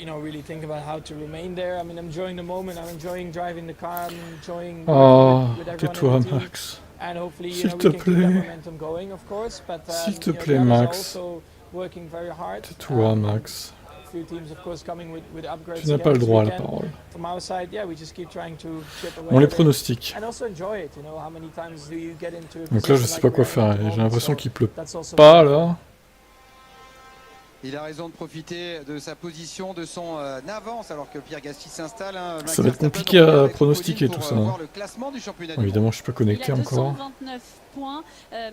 really think about how to remain there. I mean, I'm enjoying the moment. I'm enjoying driving the car. I'm enjoying Oh, with everyone tais-toi, in the team. Max. And hopefully, S'il we te can keep that plaît. momentum going, of course. But S'il te the plaît, others are Max. also working very hard. Tais-toi, Max. A few teams, of course, coming with upgrades Tu n'as again pas le this droit à la weekend. parole. From our side, we just keep trying to chip away On les at it. pronostics. And also enjoy it. How many times do you get into a Donc là, je position sais like pas quoi we're in at faire. the J'ai moment, l'impression so qu'il pleut that's also pas, fun. là. Il a raison de profiter de sa position, de son avance, alors que Pierre Gasly s'installe. Ça va être compliqué à pronostiquer tout ça. Évidemment, je suis pas connecté Il a encore. 229 points,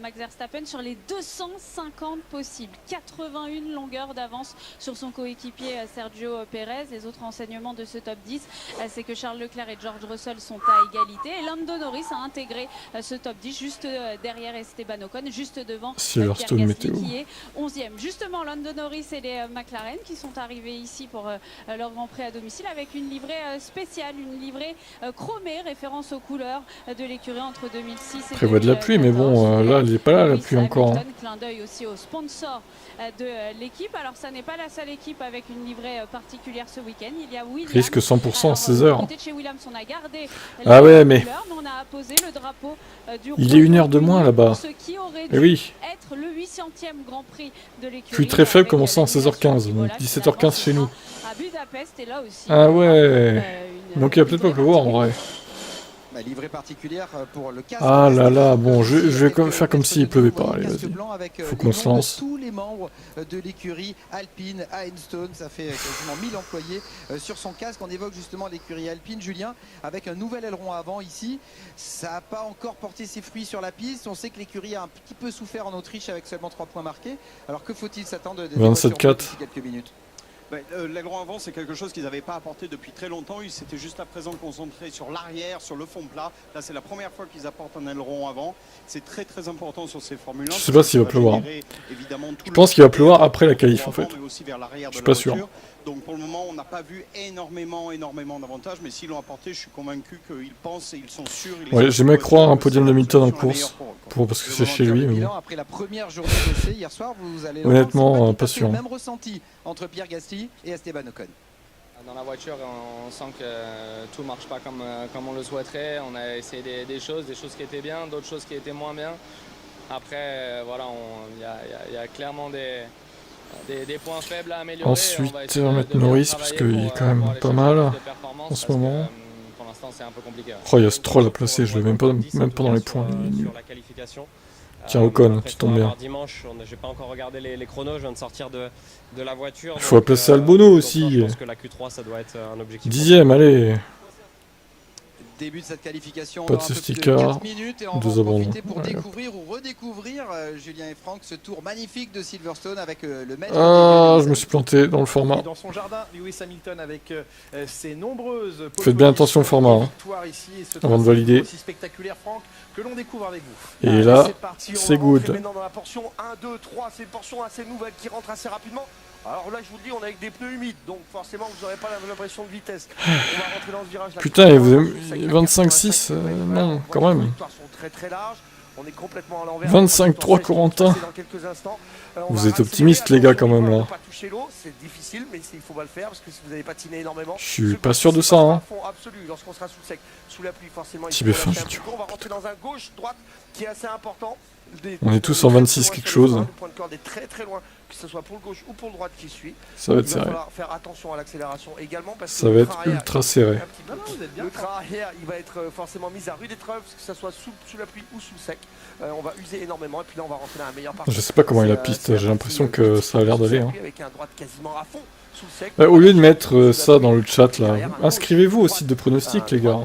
Max Verstappen, sur les 250 possibles. 81 longueurs d'avance sur son coéquipier Sergio Pérez. Les autres renseignements de ce top 10, c'est que Charles Leclerc et George Russell sont à égalité. Et Lando Norris a intégré ce top 10 juste derrière Esteban Ocon, juste devant Pierre Silverstone Gasly météo. qui est 11e. Justement, Lando Norris et les McLaren qui sont arrivés ici pour leur Grand Prix à domicile avec une livrée spéciale, une livrée chromée, référence aux couleurs de l'écurie entre 2006 et Prévoit de la pluie, mais bon, là, elle est pas là, la pluie encore. Hein. Clin d'œil aussi au sponsor de l'équipe. Alors, ça n'est pas la seule équipe avec une livrée particulière ce week-end. Il y a Williams. Risque 100% à 16 heures. Chez Williams, on a gardé Ah ouais, mais on a apposé le drapeau du il est 1 heure de moins là-bas. Et oui. Être le 800e Grand Prix de l'écurie. Pluie très faible commençant à 16h15, donc 17h15 chez nous. À Budapest et là aussi. Ah ouais. Donc il va peut-être pas pleuvoir en vrai. Livrée particulière pour le casque. Ah là là, bon, je vais faire comme s'il pleuvait pas. Allez, vas-y. Faut qu'on se lance. Tous les membres de l'écurie Alpine à Enstone, ça fait quasiment 1000 employés sur son casque. On évoque justement l'écurie Alpine, Julien, avec un nouvel aileron avant ici. Ça n'a pas encore porté ses fruits sur la piste. On sait que l'écurie a un petit peu souffert en Autriche avec seulement 3 points marqués. Alors que faut-il s'attendre des 27-4 d'ici quelques minutes? L'aileron avant, c'est quelque chose qu'ils n'avaient pas apporté depuis très longtemps. Ils s'étaient juste à présent concentrés sur l'arrière, sur le fond plat. Là, c'est la première fois qu'ils apportent un aileron avant. C'est très très important sur ces Formule 1. Je sais pas s'il va pleuvoir. Je pense qu'il va pleuvoir après la qualif en fait. Je suis pas sûr. Donc pour le moment, on n'a pas vu énormément d'avantages, mais s'ils l'ont apporté, je suis convaincu qu'ils pensent et ils sont sûrs. Ouais, j'aimais croire un podium de Hamilton en course, parce que c'est chez lui. Mais bon. Après la première journée d'essai hier soir, vous allez honnêtement, pas sûr. Le même ressenti entre Pierre Gasly et Esteban Ocon. Dans la voiture, on sent que tout ne marche pas comme on le souhaiterait. On a essayé des choses qui étaient bien, d'autres choses qui étaient moins bien. Après, voilà, il y a clairement des points faibles à améliorer. Ensuite, on va mettre Norris, parce qu'il est quand même pas mal en ce moment. Pour l'instant, c'est un peu compliqué. Oh, il y a Stroll à placer, je l'ai même pas dans les points. Tiens, Ocon, tu tombes bien. Dimanche, j'ai pas encore regardé les chronos, je viens de sortir de la voiture. Il faut placer Albonneau aussi. Je pense que la Q3, ça doit être un objectif. 10e, allez. Début de cette qualification, pas de safety car, 2 abandons. Pour découvrir ou redécouvrir, Julien et Franck, ce tour magnifique de Silverstone avec le maître. Ah, je me suis planté dans le format. Dans son jardin, Lewis Hamilton avec ses nombreuses. Faites bien attention au format, avant de valider. Aussi spectaculaire, Franck, que l'on découvre avec vous. Et là, c'est good. Maintenant dans la portion 1, 2, 3, c'est une portion assez nouvelle qui rentre assez rapidement. Alors là, je vous le dis, on est avec des pneus humides, donc forcément, vous n'aurez pas l'impression de vitesse. On va rentrer dans ce virage. Putain, et vous 25-6, non, quand même. Les sont très très larges. On est complètement à l'envers. 25-3 Corentin. Vous êtes optimistes, les gars, quand même, là. Toucher l'eau, c'est difficile, mais il faut pas le faire parce que si vous avez patiné énormément. Je suis pas sûr de ça, hein. Absolu, lorsqu'on sera sous le sec, sous la pluie, forcément. On va rentrer dans un gauche-droite qui est assez important. On est tous en 26 quelque chose. Le point de corde est très très loin, que ce soit pour le gauche ou pour le droite qui suit. Ça va être serré. Il va falloir faire attention à l'accélération également parce que ça va être ultra serré. Le train arrière, il va être forcément mis à rude épreuve, que ce soit sous la pluie ou sous le sec. On va user énormément et puis là on va rentrer dans la meilleure partie. Je sais pas comment est la piste, j'ai l'impression que ça a l'air d'aller. Hein. Avec un droite quasiment à fond. Au lieu de mettre ça dans le chat là, inscrivez-vous au site de pronostic les gars.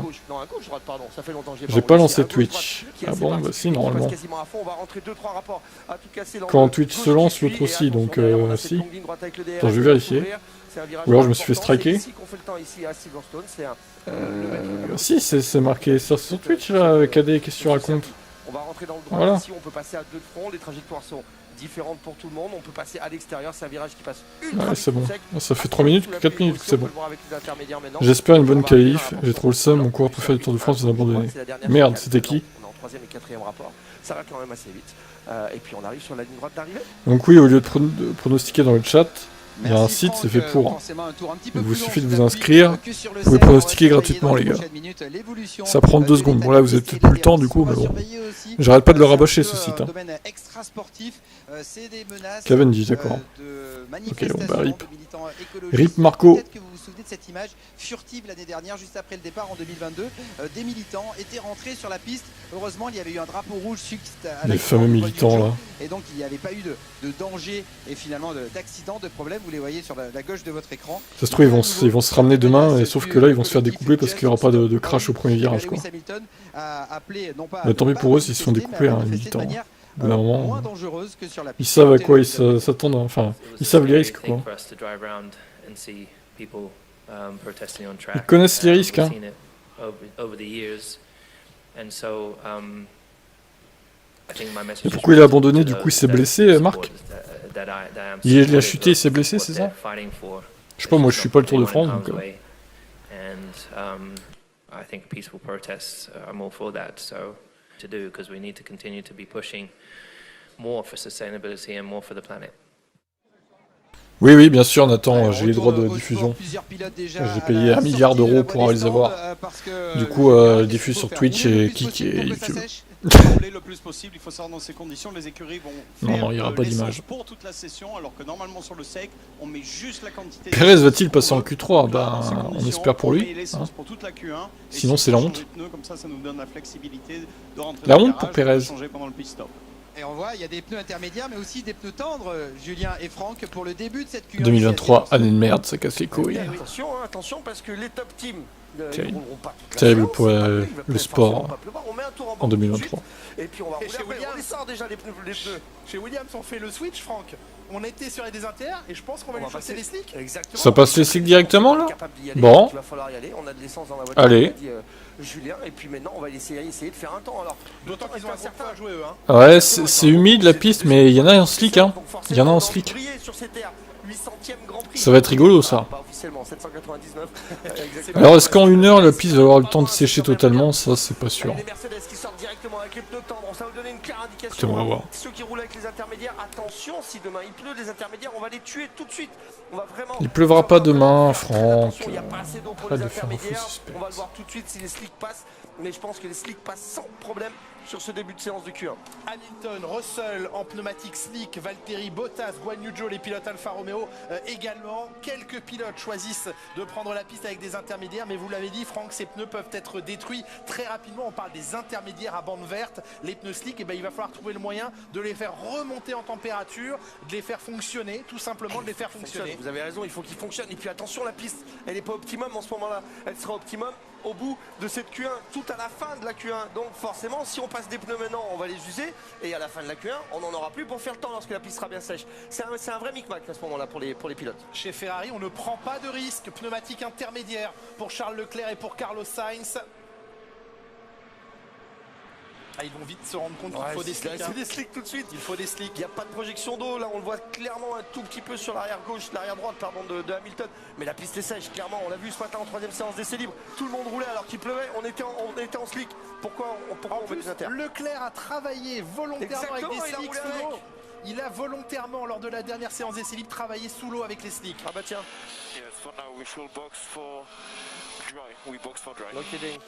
J'ai pas lancé Twitch. Ah bon, bah si, normalement. Quand Twitch se lance, l'autre aussi, donc si. Attends, je vais vérifier. Ou alors je me suis fait striker. Si, c'est marqué sur Twitch là, avec AD Questions Raconte. On va rentrer dans le droit voilà. Ici, on peut passer à 2 de front, les trajectoires sont différentes pour tout le monde, on peut passer à l'extérieur, c'est un virage qui passe ultra ouais, c'est bon. Ça fait 3 minutes, 4 minutes que c'est bon. J'espère une bonne qualif, j'ai trop le seum, mon coureur préféré du Tour de France vient d'abandonner. Merde, c'était qui? On est en 3ème et 4ème rapport, ça va quand même assez vite. Et puis on arrive sur la ligne droite d'arrivée. Donc oui, au lieu de pronostiquer dans le chat, Il y a un site, c'est fait pour. Forcément, un tour un petit peu Il vous plus long suffit de sous vous la inscrire. pluie que sur le Vous pouvez sel. On va pronostiquer surveiller gratuitement, dans les gars. prochaines minutes l'évolution Ça prend 2 de secondes. l'état Bon là, vous avez piste peut-être plus le et temps des du coup, réactions. mais On va bon. surveiller aussi, J'arrête pas de le c'est un rabâcher peu ce site. un domaine extra-sportif. C'est des menaces Cavendish, d'accord. de Ok, manifestations bon, bah, rip. de militants écologistes. Rip Marco. Peut-être que vous vous souvenez de cette image furtive l'année dernière, juste après le départ en 2022. Des militants étaient rentrés sur la piste. Heureusement, il y avait eu un drapeau rouge suite à Les fameux militants là. et donc il n'y avait pas eu de danger et finalement d'accident, de problème. Vous les voyez sur la gauche de votre écran. Ça se trouve, ils vont se ramener demain, et sauf que là, ils vont se faire découper parce qu'il n'y aura pas de crash au premier virage, quoi. Mais tant pis pour eux s'ils se font découper, hein, les militants. Au bout d'un moment, ils savent à quoi ils s'attendent, enfin, ils savent les risques, quoi. Ils connaissent les risques, hein. Et pourquoi il a abandonné, du coup, il s'est blessé, Marc? Il a chuté, il s'est blessé, c'est ça? Je sais pas, moi je suis pas le Tour de France, donc... I think peaceful protests are more for that, so to do, because we need to continue to be pushing more for sustainability and more for the planet. Oui, oui, bien sûr, Nathan, j'ai les droits de diffusion. J'ai payé 1 milliard d'euros pour les avoir. Du coup, je diffuse sur Twitch et Kik et YouTube. Le plus possible, il faut savoir dans ces conditions, les écuries vont Non, il n'y aura pas d'image. pour toute la session, alors que normalement sur le sec, on met juste la quantité. Perez va-t-il passer en Q3? Ben, on espère pour lui. Hein. Pour toute la Q1, sinon, c'est la honte. Comme ça nous donne la flexibilité de rentrer la dans le honte pour garage, Perez. changer pendant le pit stop. Et on voit, il y a des pneus intermédiaires, mais aussi des pneus tendres, Julien et Franck, pour le début de cette Q1. 2023, année de merde, ça casse les couilles. Attention, attention, parce que les top teams, Terrible, terrible pour le sport en 2023. Et puis on va rouler après, on les sort déjà les pneus. Chez Williams, on fait le switch, Franck. On était sur les désinter et je pense qu'on va lui passer les slicks. Exactement. Ça passe les slicks directement là? Bon. Il va falloir y aller, on a de l'essence dans la voiture. Allez. Julien, et puis maintenant on va essayer de faire un temps. Alors, d'autant qu'ils ont un certain à jouer eux. Hein. Ouais, c'est humide la piste, mais il y en a en slick, hein. Il y en a en slick. Ça va être rigolo ça. Alors est-ce qu'en 1 heure la piste va avoir le temps de sécher totalement? Ça c'est pas sûr. Écoutez, on va voir. Ceux qui roulent avec les intermédiaires, attention, si demain il pleut, les intermédiaires, on va les tuer tout de suite. On va vraiment... Il pleuvra pas demain, Franck. Il n'y a pas assez d'eau pour les intermédiaires. On va le voir tout de suite si les slicks passent. Mais je pense que les slicks passent sans problème sur ce début de séance de Q1. Hamilton, Russell en pneumatique slick, Valtteri, Bottas, Guan Yu Zhou, les pilotes Alfa Romeo également. Quelques pilotes choisissent de prendre la piste avec des intermédiaires, mais vous l'avez dit, Franck, ces pneus peuvent être détruits très rapidement. On parle des intermédiaires à bande verte, les pneus slick, et ben il va falloir trouver le moyen de les faire remonter en température, de les faire fonctionner, tout simplement de les faire fonctionner. Vous avez raison, il faut qu'ils fonctionnent. Et puis attention, la piste, elle n'est pas optimum en ce moment-là. Elle sera optimum au bout de cette Q1, tout à la fin de la Q1. Donc forcément, si on passe des pneus maintenant, on va les user. Et à la fin de la Q1, on n'en aura plus pour faire le temps lorsque la piste sera bien sèche. C'est un vrai micmac à ce moment-là pour les pilotes. Chez Ferrari, on ne prend pas de risque. Pneumatique intermédiaire pour Charles Leclerc et pour Carlos Sainz. Ah, ils vont vite se rendre compte qu'il faut des slicks. C'est des slicks tout de suite. Il faut des slicks. Il n'y a pas de projection d'eau. Là, on le voit clairement un tout petit peu sur l'arrière gauche, l'arrière droite, pardon, de Hamilton. Mais la piste est sèche, clairement. On l'a vu ce matin en 3e séance d'essai libre. Tout le monde roulait alors qu'il pleuvait. On était en slick. Pourquoi on met des inter? Leclerc a travaillé volontairement avec des slicks sous l'eau. Il a volontairement, lors de la dernière séance d'essai libre, travaillé sous l'eau avec les slicks. Ah bah tiens. Yes, for now we should box for dry. We box for dry. No kidding.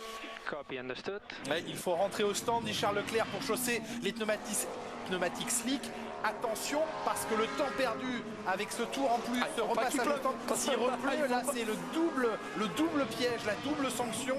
Copy, understood. Ouais, il faut rentrer au stand, dit Charles Leclerc, pour chausser les pneumatiques slick. Attention, parce que le temps perdu avec ce tour en plus se repasse à le temps. S'il repleut, là c'est le double piège, la double sanction.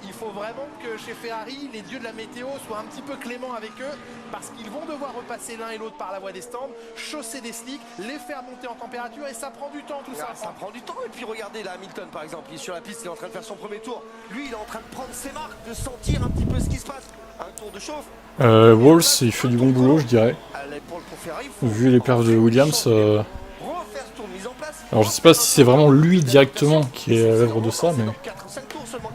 Il faut vraiment que chez Ferrari, les dieux de la météo soient un petit peu cléments avec eux, parce qu'ils vont devoir repasser l'un et l'autre par la voie des stands, chausser des slicks, les faire monter en température, et ça prend du temps tout ça. Ça prend du temps. Et puis regardez là, Hamilton par exemple, il est sur la piste, il est en train de faire son premier tour. Lui, il est en train de prendre ses marques, de sentir un petit peu ce qui se passe. Un tour de chauffe. Walls, il fait du bon boulot, je dirais. Vu les perfs de Williams. Alors je sais pas si c'est vraiment lui directement qui est à l'œuvre de ça, mais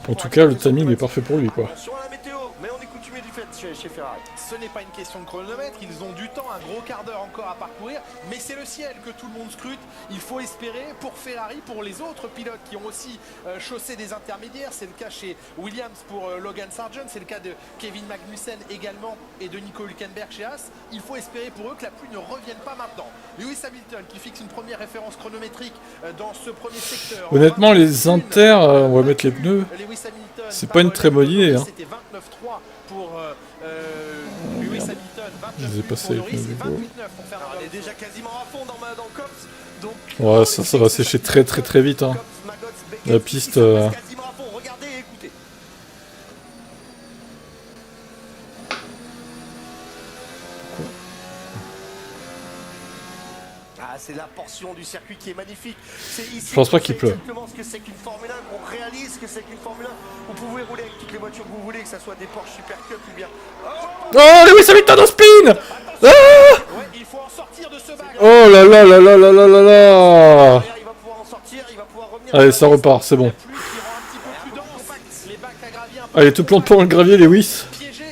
en tout cas le timing est parfait pour lui, quoi. Sur la météo, mais on est coutumier du fait chez Ferrari. Ce n'est pas une question de chronomètre, ils ont du temps, un gros quart d'heure encore à parcourir, mais c'est le ciel que tout le monde scrute. Il faut espérer pour Ferrari, pour les autres pilotes qui ont aussi chaussé des intermédiaires, c'est le cas chez Williams pour Logan Sargent, c'est le cas de Kevin Magnussen également et de Nico Hülkenberg chez Haas. Il faut espérer pour eux que la pluie ne revienne pas maintenant. Lewis Hamilton qui fixe une première référence chronométrique dans ce premier secteur. Honnêtement, les inters, on va mettre les pneus. C'est pas une très bonne idée. Hein. C'était 29-3 pour Lewis Hamilton. Je les ai passés les pneus du coup. On est déjà quasiment à fond dans le COPS. Donc, Ouais, ça va sécher très vite. Hein. La piste. quasiment à fond. Regardez et écoutez. Ah, c'est la portion du circuit qui est magnifique. Ici, je pense pas qu'il pleuve. Exactement ce que c'est qu'une Formule 1, qu'on réalise ce que c'est qu'une Formule 1. Vous pouvez rouler avec toutes les voitures que vous voulez, que ce soit des Porsche Super Cup ou bien. Oh, Lewis Hamilton au spin. Ah, Ouais, il faut en sortir de ce bagarre. oh là là là là là là là là. Il va pouvoir en sortir, il va pouvoir revenir. Allez, ça repart, c'est bon. Pluie qui rend un petit peu plus dense. Les bacs à gravier un peu Allez, tout plante pour le gravier, Lewis. piégés.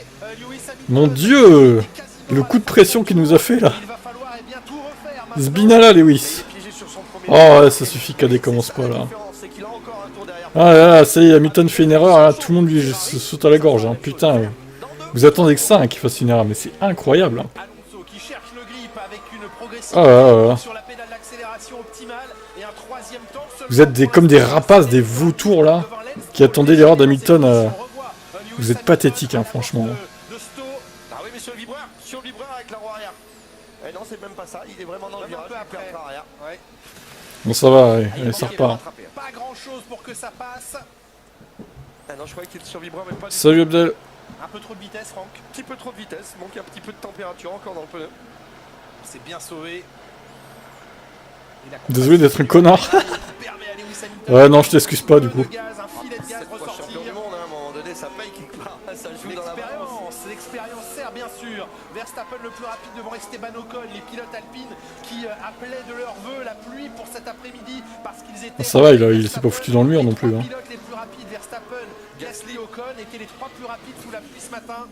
Lewis Hamilton Mon dieu, le coup de pression qu'il nous a fait là. il va falloir eh bien, tout refaire. Zbina là, Lewis. Piégé sur son premier Oh ouais, ça suffit qu'elle commence pas là. c'est qu'il a encore un tour derrière. Ah là là, ça y est, Hamilton fait une erreur, là, tout le monde lui se saute à la gorge. Hein. Putain, vous attendez que ça qu'il fasse une erreur, mais c'est incroyable. Hein. Alonso qui cherche le grip avec une progression Ah là là là. sur la pédale d'accélération optimale et un troisième temps. Vous êtes comme des rapaces, des vautours là, qui attendaient l'erreur d'Hamilton. Vous êtes pathétiques, hein, franchement. Ah oui, mais sur le vibreur avec la roue arrière. Eh non, c'est même pas ça, il est vraiment dans le virage, il perd par arrière. Ouais. Bon, ça va, allez, ça repart. Pas grand chose pour que ça passe. Ah non, je croyais qu'il était sur le vibreur, mais pas du tout. Salut Abdel. Un peu trop de vitesse, Franck. Un petit peu trop de vitesse, manque un petit peu de température encore dans le pneu. C'est bien sauvé. Désolé d'être un connard. Ouais, non, je t'excuse pas du coup. Cette fois champion du monde, à un moment donné, ça paye quelque part. Ça joue dans la balance. L'expérience sert bien sûr. Verstappen le plus rapide devant Esteban Ocon, les pilotes alpines qui appelaient de leur vœu la pluie pour cet après-midi parce qu'ils étaient. Ça va, il s'est pas foutu dans le mur non plus. Les Hein. pilotes les plus rapides, Verstappen, Gasly, Ocon étaient les trois plus rapides sous la pluie ce matin.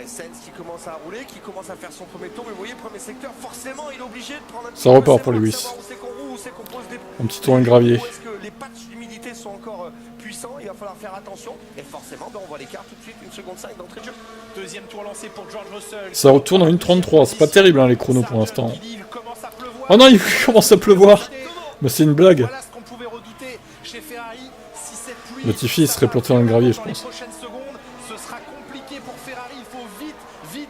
Sainz qui commence à rouler, qui commence à faire son premier tour, mais vous voyez, premier secteur, forcément, il est obligé de prendre un petit Ça peu repart ses pour marques, Lewis. savoir où c'est qu'on roule, où c'est qu'on pose des... Un petit tour en gravier. Où est-ce que les patchs d'humidité sont encore puissants, il va falloir faire attention, et forcément, on voit l'écart tout de suite, 1 seconde 5 d'entrée de jeu. Deuxième tour lancé pour George Russell. Ça retourne en 1.33, c'est pas terrible hein, les chronos pour l'instant. Oh non, il commence à pleuvoir. Mais c'est une blague. Voilà ce qu'on pouvait redouter chez Ferrari. Si cette pluie Latifi serait planté dans le gravier, je pense. prochaines secondes, ce sera compliqué pour Ferrari. Il faut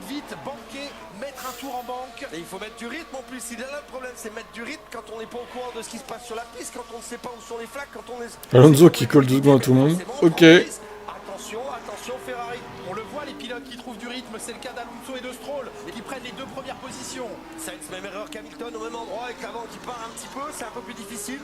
vite banquer, mettre un tour en banque. Et il faut mettre du rythme en plus. Il y a là le problème, c'est mettre du rythme quand on n'est pas au courant de ce qui se passe sur la piste, quand on ne sait pas où sont les flaques, quand on est... Alonso qui colle doucement à tout le monde. Ok. Attention Ferrari. On le voit, les pilotes qui trouvent du rythme, c'est le cas d'Alonso et de Stroll, qui prennent les deux premières positions. Sainz, même erreur qu'Hamilton au même endroit, avec l'avant qui part un petit peu, c'est un peu plus difficile.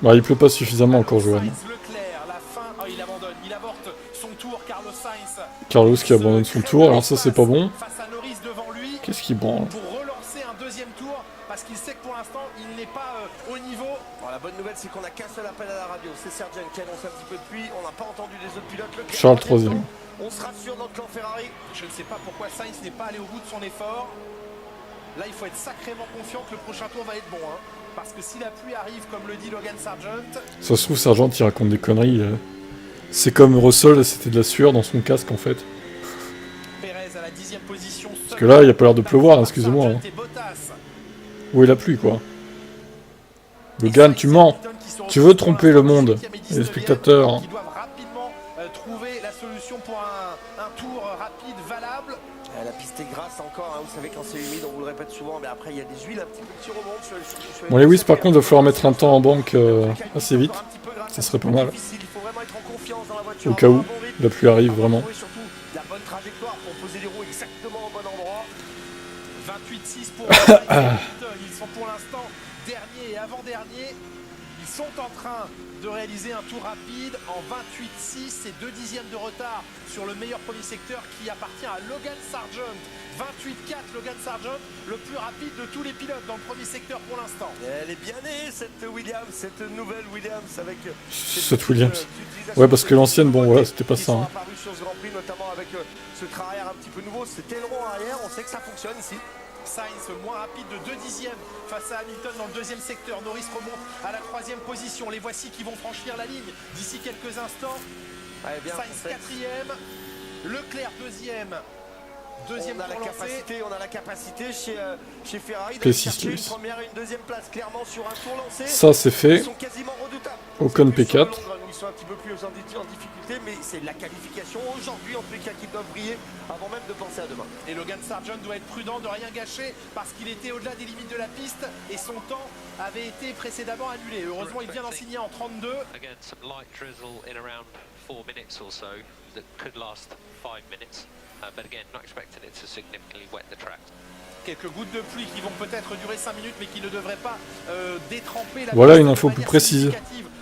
Bah, il pleut pas suffisamment encore, Johan. Leclerc, la fin, il abandonne, il avorte son tour, Carlos Sainz. Carlos qui abandonne son tour, alors ça c'est pas bon. Face à Norris devant lui. Qu'est-ce qu'il branle? Pour relancer un deuxième tour, parce qu'il sait que pour l'instant, il n'est pas au niveau. Bon, la bonne nouvelle, c'est qu'on n'a qu'un seul appel à la radio. C'est Sargent qui annonce un petit peu de pluie. On n'a pas entendu les autres pilotes. Leclerc, Charles troisième. On se rassure dans le clan Ferrari. Je ne sais pas pourquoi Sainz n'est pas allé au bout de son effort. Là, il faut être sacrément confiant que le prochain tour va être bon. Hein, parce que si la pluie arrive, comme le dit Logan Sargent... Ça se trouve, Sargent il raconte des conneries. C'est comme Russell, c'était de la sueur dans son casque en fait. Perez à la 10e position. Parce que là, il n'y a pas l'air de pleuvoir, excusez-moi. Hein. Où est la pluie, quoi? Logan, tu mens. Tu veux tromper le monde et les spectateurs. Qui doivent rapidement trouver la solution pour un tour rapide, valable. La piste est grasse encore, hein. Vous savez quand c'est humide, on vous le répète souvent, mais après il y a des huiles un petit peu qui remontent. Bon, Lewis, par contre, il va falloir mettre un temps en banque assez vite. Ça serait pas mal. Il faut vraiment être en confiance dans la voiture. Au cas où la pluie arrive vraiment. Surtout la bonne trajectoire pour poser les roues exactement au bon endroit. 28-6 pour Hamilton. Ils sont pour l'instant dernier et avant-dernier. Ils sont en train de réaliser un tour rapide en 28,6 et 2 dixièmes de retard sur le meilleur premier secteur qui appartient à Logan Sargent. 28,4 Logan Sargent, le plus rapide de tous les pilotes dans le premier secteur pour l'instant. Elle est bien née cette Williams, cette nouvelle Williams avec cette Williams. Ouais, parce que l'ancienne, bon voilà, c'était pas ça. Hein. Apparu sur ce Grand Prix, notamment avec ce train arrière un petit peu nouveau, c'était le rond arrière, on sait que ça fonctionne ici. Sainz moins rapide de 2 dixièmes face à Hamilton dans le deuxième secteur. Norris remonte à la troisième position. Les voici qui vont franchir la ligne d'ici quelques instants. Allez, bien, Sainz quatrième, Leclerc deuxième. On a la capacité chez Ferrari de P6 chercher une première et une deuxième place clairement sur un tour lancé. Ça c'est fait. Ils sont quasiment redoutables. Ocon P4. Ils sont un petit peu plus en difficulté, mais c'est la qualification aujourd'hui en tous les cas qui doivent briller avant même de penser à demain. Et Logan Sargent doit être prudent de rien gâcher parce qu'il était au-delà des limites de la piste et son temps avait été précédemment annulé. Heureusement il vient d'en signer en 32. Again, some light drizzle in around 4 minutes or so that could last 5 minutes. But again, not expecting it to significantly wet the track. Quelques gouttes de pluie qui vont peut-être durer 5 minutes mais qui ne devraient pas détremper la voilà une info plus précise.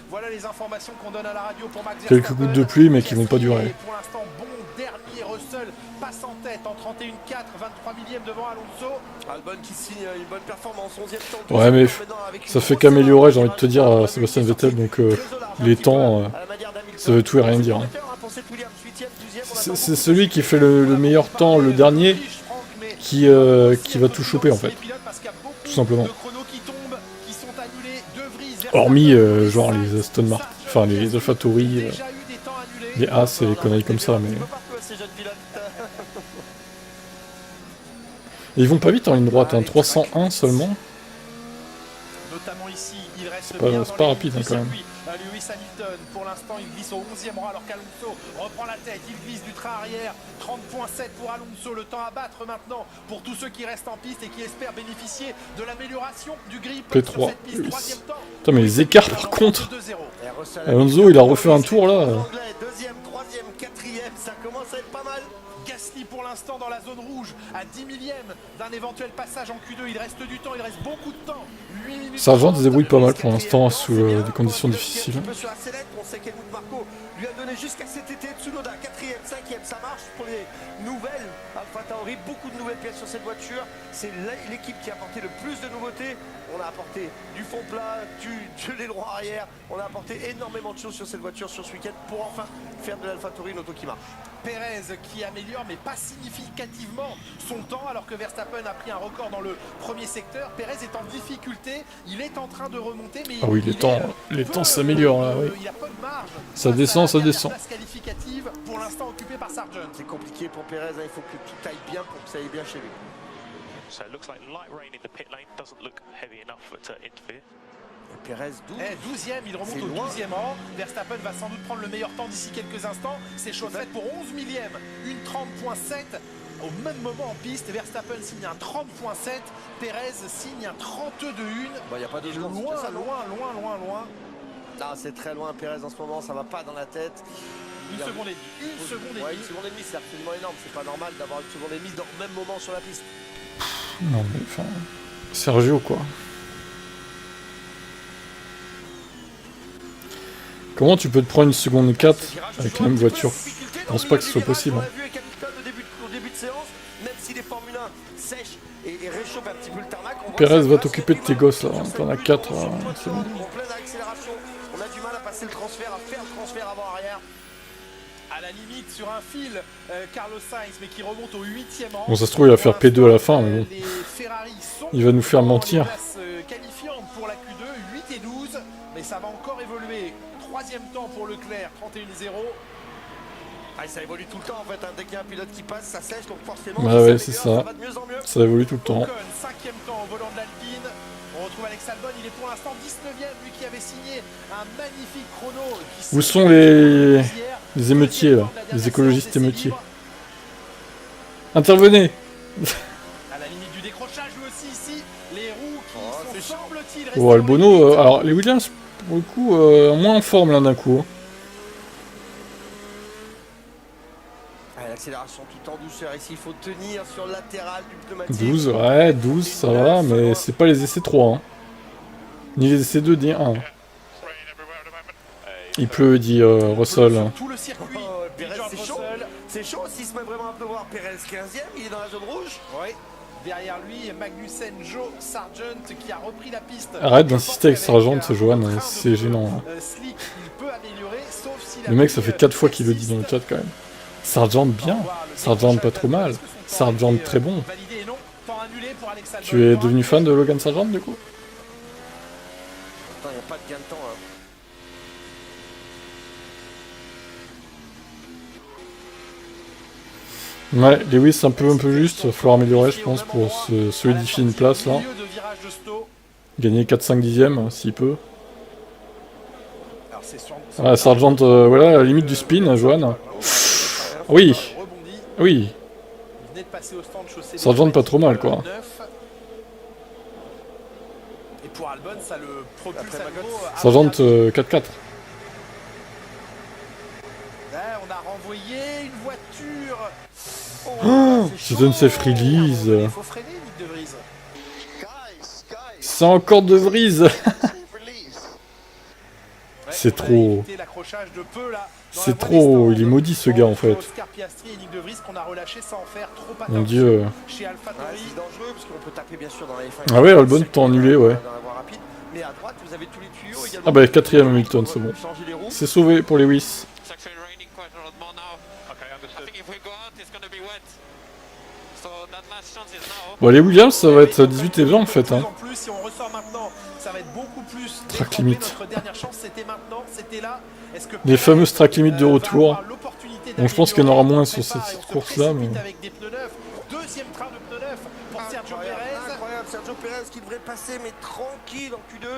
Voilà les informations qu'on donne à la radio pour Max Quelques gouttes de pluie mais qui vont pas durer. Pour l'instant, bon dernier, Russell passe en tête en 31,4, 23 millièmes devant Alonso. Albon qui signe une bonne performance, 11e temps. Ouais mais ça fait qu'améliorer, j'ai envie de te dire, Sébastien Vettel, donc les temps, ça veut tout et rien dire. Hein. C'est celui qui fait le meilleur temps, le dernier, qui va tout choper en fait. Tout simplement. Hormis genre les Aston Martin, enfin les AlphaTauri, les As et les conneries comme ça, mais... Et ils vont pas vite en ligne droite, hein, 301 seulement. Notamment ici, il reste c'est pas rapide hein, quand même. Lewis Hamilton, pour l'instant, il glisse au 11e rang alors qu'Alonso reprend la tête. Il glisse du train arrière. 30,7 pour Alonso. Le temps à battre maintenant pour tous ceux qui restent en piste et qui espèrent bénéficier de l'amélioration du grip P3. sur cette piste. Putain, mais les écarts par contre. Alonso, il a refait un tour là. Deuxième, troisième, quatrième, ça commence à être pas mal. Gasly pour l'instant dans la zone rouge à 10 millièmes d'un éventuel passage en Q2. Il reste du temps, il reste beaucoup de temps. 8 minutes. Sargent se débrouille pas mal pour l'instant sous des conditions difficiles. Sur la sellette, on sait qu'Helmut Marko lui a donné jusqu'à cet été Tsunoda, 4e, 5e, ça marche pour les nouvelles AlphaTauri, beaucoup de nouvelles pièces sur cette voiture. C'est l'équipe qui a apporté le plus de nouveautés. On a apporté du fond plat, de l'aileron arrière, on a apporté énormément de choses sur cette voiture sur ce week-end pour enfin faire de l'AlphaTauri une auto qui marche. Perez qui améliore mais pas significativement son temps alors que Verstappen a pris un record dans le premier secteur. Perez est en difficulté, il est en train de remonter mais ah oui, les temps s'améliorent là, oui. Il y a peu de marge. Ça descend, ça descend. Place qualificative pour l'instant occupée par Sargent. C'est compliqué pour Perez, hein, il faut que tout aille bien pour que ça aille bien chez lui. So it looks like light rain in the pit lane, doesn't look heavy enough to interfere. Et Perez 12e, il remonte au 12e rang. Verstappen va sans doute prendre le meilleur temps d'ici quelques instants. C'est chauffette pour 11 millièmes, une 30,7. Au même moment en piste, Verstappen signe un 30,7. Perez signe un 32,1. Bah, y a pas de loin. Ah, c'est très loin Perez en ce moment, ça va pas dans la tête. Une seconde et demie. Une seconde et demie, c'est absolument énorme. C'est pas normal d'avoir une seconde et demie dans le même moment sur la piste. Non mais enfin... Sergio quoi. Comment tu peux te prendre une seconde 4 avec la même voiture? Je pense pas que ce soit possible. On a vu avec Hamilton au début de séance, même si les Formule 1 sèchent et réchauffent un petit peu le tarmac. Perez va t'occuper de tes gosses là, t'en as 4. En pleine accélération, on a du mal à passer le transfert, à faire le transfert avant-arrière. À la limite sur un fil, Carlos Sainz, mais qui remonte au 8e rang. Bon, ça se trouve, il va faire P2 à la fin, mais bon. Il va nous faire mentir. Qualifiante pour la Q2, 8 et 12, mais ça va encore évoluer. 3e temps pour Leclerc, 31,0. Ah, ça évolue tout le temps en fait, hein. Dès qu'il y a un pilote qui passe, ça sèche, donc forcément, bah ouais, c'est ça va de mieux en mieux. Ça évolue tout le temps. 5e temps au volant de l'Alpine. On retrouve Alex Albon, il est pour l'instant 19e, lui qui avait signé un magnifique chrono. Où sont les émeutiers là, les écologistes émeutiers? Intervenez. À la limite du décrochage, lui aussi ici, les roues qui sont, semble-t-il, oh, Albono, alors les Williams, pour le coup, moins en forme là d'un coup. L'accélération tout en douceur ici, il faut tenir sur le latéral du pneumatique. 12, ouais, 12, ça va, mais c'est pas les essais 3. Hein. Ni les essais 2, ni 1. Il pleut, dit Russell. Tout le circuit. Pérez, c'est chaud. C'est chaud s'il se met vraiment à pleuvoir. Pérez 15e, il est dans la zone rouge. Oui. Derrière lui, Magnussen, Joe Sargent qui a repris la piste. Arrête d'insister avec Sargent, Johan, c'est gênant. Slick, il peut améliorer, sauf s'il a Le mec, ça fait 4 fois qu'il le dit dans le chat quand même. Sargent bien, Sargent pas trop mal, Sargent très bon. Tu es devenu fan de Logan Sargent du coup? Attends, il n'y a pas de gain de temps. Hein. Ouais, Lewis un peu juste, il va falloir améliorer je pense pour se solidifier une place là. Gagner 4-5 dixièmes s'il peut. Ah, Sargent, voilà, à la limite du spin, Johan. Oui, oui. Sargent pas trop mal quoi. Et pour Albon, ça le propulse à nouveau. Sargent 4-4. On a renvoyé une voiture. Oh, c'est une safe release. Il faut freiner, Nick De Vries. C'est encore De Vries. C'est trop. C'est trop, il est maudit ce gars en fait. Mon dieu. Ah ouais, Albon t'as annulé, ouais. Ah bah 4ème Hamilton, c'est bon. C'est sauvé pour Lewis. Bon, les Williams, ça va être 18 et 20 en fait. Hein. Track limit. Les fameuses track limit de retour. Bon, je pense qu'il y en aura moins sur cette course-là. Mais... Deuxième train de pneu neuf pour Sergio Pérez. Incroyable, Sergio Pérez qui devrait passer, mais tranquille en Q2.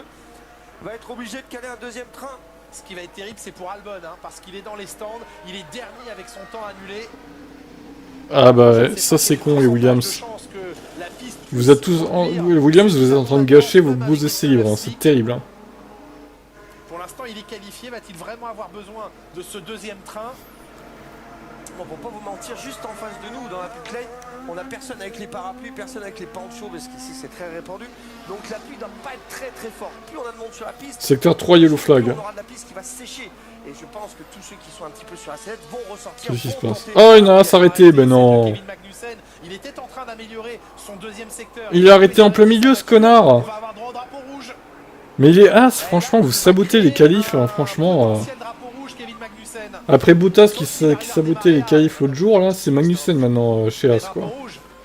Va être obligé de caler un deuxième train. Ce qui va être terrible, c'est pour Albon, hein, parce qu'il est dans les stands. Il est dernier avec son temps annulé. Ah bah ça c'est con les Williams. Vous êtes tous Williams, vous êtes en train de gâcher vos beaux essais libres, hein. C'est terrible. Hein. Pour l'instant il est qualifié, va-t-il vraiment avoir besoin de ce deuxième train? Bon, pour pas vous mentir, juste en face de nous dans la pit lane, on a personne avec les parapluies, personne avec les ponchos parce qu'ici c'est très répandu. Donc la pluie doit pas être très fort. Plus on a de monde sur la piste, secteur 3 yellow flag. On aura de la piste qui va sécher. Et je pense que tous ceux qui sont un petit peu sur la sellette vont ressortir. Qu'est-ce qui se passe? Oh, il a s'arrêté, ben non. Il était en train d'améliorer son deuxième secteur. Il a arrêté en plein milieu ce connard. Mais il est as, franchement, vous sabotez les qualifs, hein, franchement. Après Bottas qui sabotait les qualifs l'autre jour, là, c'est Magnussen maintenant chez As, quoi.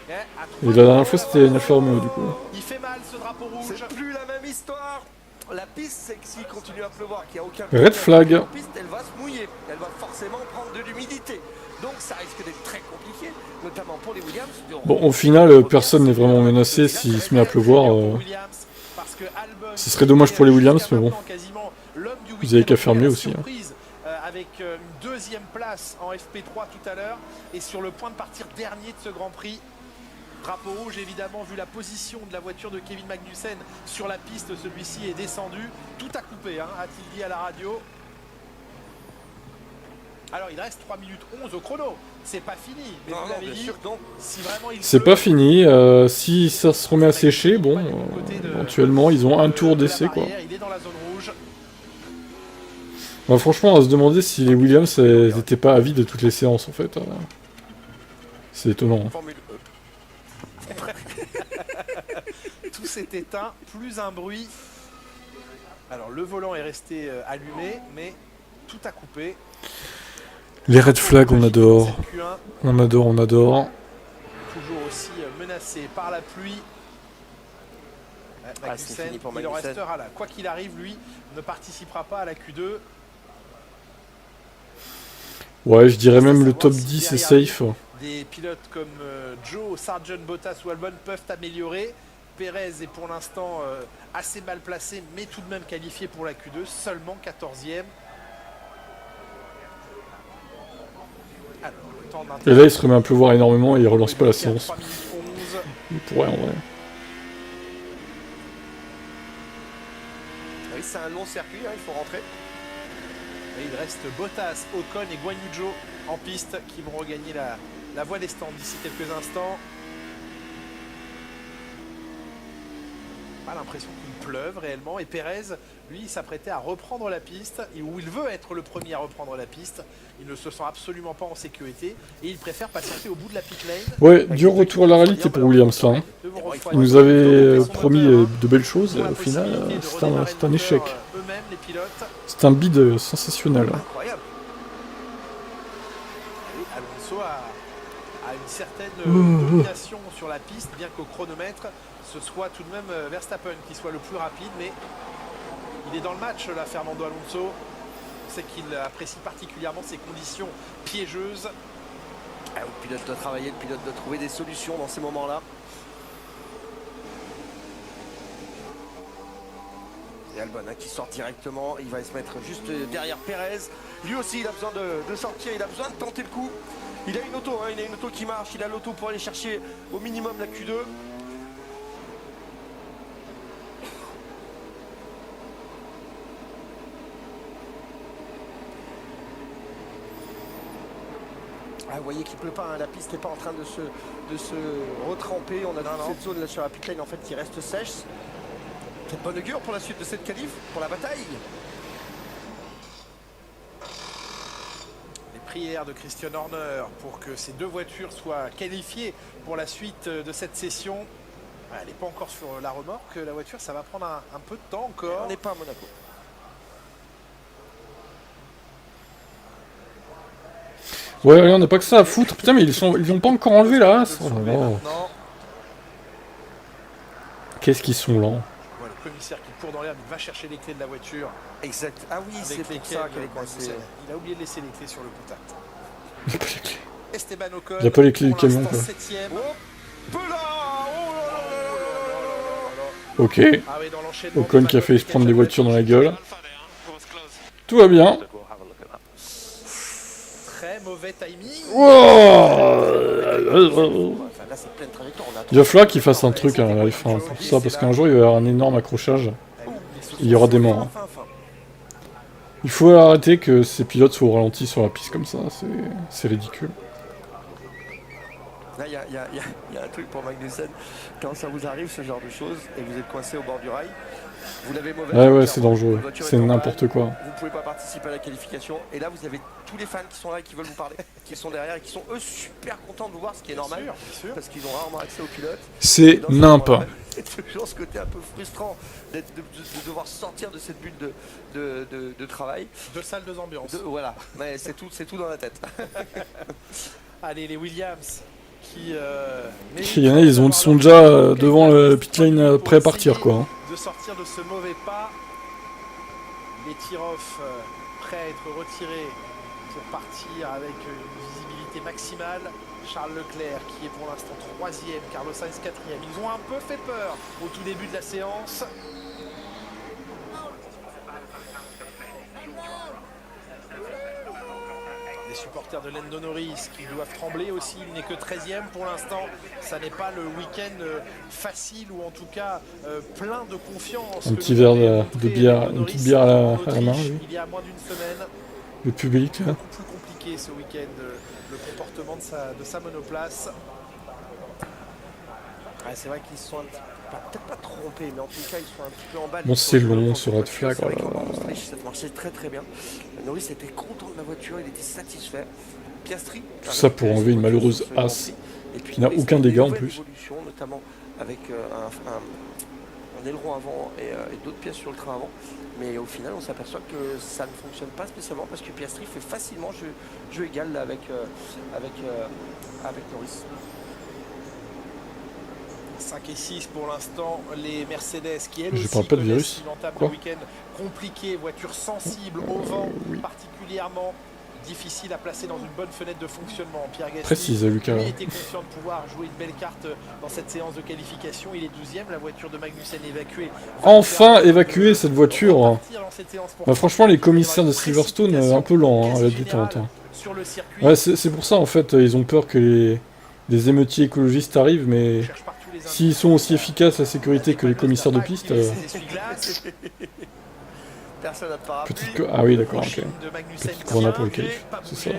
Et la dernière fois, c'était Alfa Romeo, du coup. Il fait mal ce drapeau rouge. C'est plus la même histoire. La piste, c'est que s'il continue à pleuvoir, qu'il n'y a aucun red flag. La piste, elle va se mouiller. Elle va forcément prendre de l'humidité. Donc ça risque d'être très compliqué, notamment pour les Williams. Bon, au final, personne n'est vraiment menacé s'il se met à pleuvoir. Ce serait dommage pour les Williams, mais bon. Vous avez qu'à faire mieux aussi. Hein. Avec une deuxième place en FP3 tout à l'heure et sur le point de partir dernier de ce Grand Prix. Drapeau rouge évidemment, vu la position de la voiture de Kevin Magnussen sur la piste, celui-ci est descendu. Tout a coupé, hein, a-t-il dit à la radio. Alors il reste 3 minutes 11 au chrono. C'est pas fini, mais vous l'avez dit, si vraiment c'est pas fini, si ça se remet à sécher, bon, éventuellement ils ont un tour d'essai quoi. Il est dans la zone rouge. Bah, franchement, on va se demander si les Williams n'étaient pas avis de toutes les séances en fait. C'est étonnant. Tout s'est éteint, plus un bruit. Alors le volant est resté allumé, mais tout a coupé. Les red flags, on adore. On adore, on adore. Toujours aussi menacé par la pluie. Magnussen, il en restera là. Quoi qu'il arrive, lui ne participera pas à la Q2. Ouais, je dirais même le top 10 est safe. Des pilotes comme Joe, Sargent, Bottas ou Albon peuvent améliorer. Pérez est pour l'instant assez mal placé, mais tout de même qualifié pour la Q2, seulement 14e. Alors, et là, il se remet à pleuvoir énormément et il relance pas la séance. Il pourrait en vrai. Oui, c'est un long circuit, hein, il faut rentrer. Et il reste Bottas, Ocon et Guan Yu Zhou en piste qui vont regagner la voie des stands d'ici quelques instants. Pas l'impression qu'une pleuve réellement. Et Pérez, lui, il s'apprêtait à reprendre la piste, où il veut être le premier à reprendre la piste. Il ne se sent absolument pas en sécurité et il préfère patienter au bout de la pit lane. Ouais, dur retour à la réalité pour Williams là. Hein. Il nous avait promis de belles choses, au final, c'est un échec. C'est un bid sensationnel. Incroyable. Alonso a une certaine domination sur la piste, bien qu'au chronomètre, ce soit tout de même Verstappen qui soit le plus rapide, mais il est dans le match là, Fernando Alonso. On sait qu'il apprécie particulièrement ces conditions piégeuses. Ah, le pilote doit travailler, le pilote doit trouver des solutions dans ces moments-là. Et Albon hein, qui sort directement, il va se mettre juste derrière Pérez. Lui aussi il a besoin de sortir, il a besoin de tenter le coup. Il a une auto, hein, il a une auto qui marche, il a l'auto pour aller chercher au minimum la Q2. Ah, vous voyez qu'il pleut pas, hein, la piste n'est pas en train de se retremper. On a dans cette zone là sur la pit lane en fait qui reste sèche. C'est bonne augure pour la suite de cette qualif, pour la bataille. Les prières de Christian Horner pour que ces deux voitures soient qualifiées pour la suite de cette session. Elle n'est pas encore sur la remorque, la voiture, ça va prendre un peu de temps encore. On n'est pas à Monaco. Ouais, on n'a pas que ça à foutre. Putain, mais ils ont pas encore enlevé la race. Oh là là. Qu'est-ce qu'ils sont lents. Voilà, le commissaire qui court dans l'herbe, il va chercher les clés de la voiture. Exact. Ah oui, c'est pour ça qu'elle est coincée. Il a oublié de laisser les clés sur le contact. Il n'y a pas les clés. Esteban Ocon. Il n'y a pas les clés du camion, quoi. Ok. Ocon qui a failli se prendre des voitures dans la gueule. Tout va bien. Très mauvais timing. Il va falloir qu'il fasse un truc à la F1 pour ça, parce qu'un jour il va y avoir un énorme accrochage. Il y aura des morts. Il faut arrêter que ces pilotes soient au ralenti sur la piste comme ça, c'est ridicule. Là, il y a un truc pour Magnussen. Quand ça vous arrive, ce genre de choses, et vous êtes coincé au bord du rail, vous l'avez mauvais. Ouais, c'est dangereux. C'est n'importe quoi. Vous ne pouvez pas participer à la qualification. Et là, vous avez tous les fans qui sont là et qui veulent vous parler, qui sont derrière et qui sont eux super contents de vous voir, ce qui est normal, bien sûr. Parce qu'ils ont rarement accès au pilote. C'est n'importe. C'est toujours ce côté un peu frustrant de devoir sortir de cette bulle de travail. Deux salles, deux ambiances. Voilà, mais c'est tout dans la tête. Allez, les Williams. Il y en a, ils sont déjà devant le pit lane prêts à partir, quoi. De sortir de ce mauvais pas. Les tir-off prêts à être retirés pour partir avec une visibilité maximale. Charles Leclerc qui est pour l'instant 3e, Carlos Sainz 4e. Ils ont un peu fait peur au tout début de la séance. Les supporters de Lando Norris qui doivent trembler aussi, il n'est que 13e pour l'instant. Ça n'est pas le week-end facile ou en tout cas plein de confiance. Un petit verre de bière, une petite bière à la main. Oui. Il y a moins d'une semaine. Le public. C'est beaucoup plus compliqué ce week-end, le comportement de sa monoplace. Ouais, c'est vrai qu'ils se sont peut-être pas trompés, mais en tout cas ils sont un petit peu en balle. Bon, c'est long ce red flag. Ça marchait très très bien. Norris était content de la voiture, il était satisfait. Piastri. Tout ça pour enlever une malheureuse as qui n'a aucun dégât en plus. Notamment avec un aileron avant et d'autres pièces sur le train avant. Mais au final, on s'aperçoit que ça ne fonctionne pas spécialement parce que Piastri fait facilement jeu égal là, avec Norris. 5 et 6 pour l'instant, les Mercedes qui elles je aussi parle pas de virus. Le week-end compliqué, voiture sensible au vent, particulièrement difficile à placer dans une bonne fenêtre de fonctionnement. Pierre Gasly précise, Lucas. Il était confiant de pouvoir jouer une belle carte dans cette séance de qualification. Il est 12e, la voiture de Magnussen évacuée. Enfin évacuer cette voiture. Bah, franchement, les commissaires de Silverstone, un peu lents à la détente. Ouais, c'est pour ça en fait, ils ont peur que les émeutiers écologistes arrivent, mais s'ils sont aussi efficaces à la sécurité que les commissaires de piste... Petite que... Ah oui, d'accord, ok. Petite corona pour le qualif, c'est ça.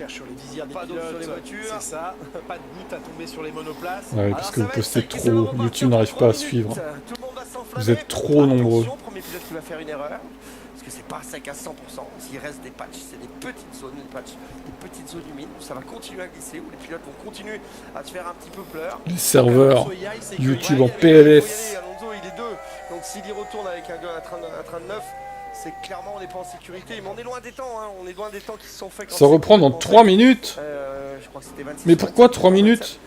cache sur les visières des Pas d'eau pilotes. sur les voitures. C'est ça. Pas de goutte à tomber sur les monoplaces. Ouais, parce que vous postez trop, YouTube n'arrive pas à suivre. Tout le monde va s'enflammer. Vous êtes trop nombreux. Attention, premier pilote qui va faire une erreur. Parce que c'est pas sec à 100%. S'il reste des patchs, c'est des petites zones, des petites zones humides où ça va continuer à glisser, où les pilotes vont continuer à se faire un petit peu pleurer. Les serveurs YouTube en PLS. Alonso, il est 2. Donc s'il y retourne avec un train de 9, c'est clairement on n'est pas en sécurité. Mais on est loin des temps, hein. On est loin des temps qui se sont faits. Ça reprend dans 3 minutes. Je crois que c'était 26. Mais pourquoi 3 minutes?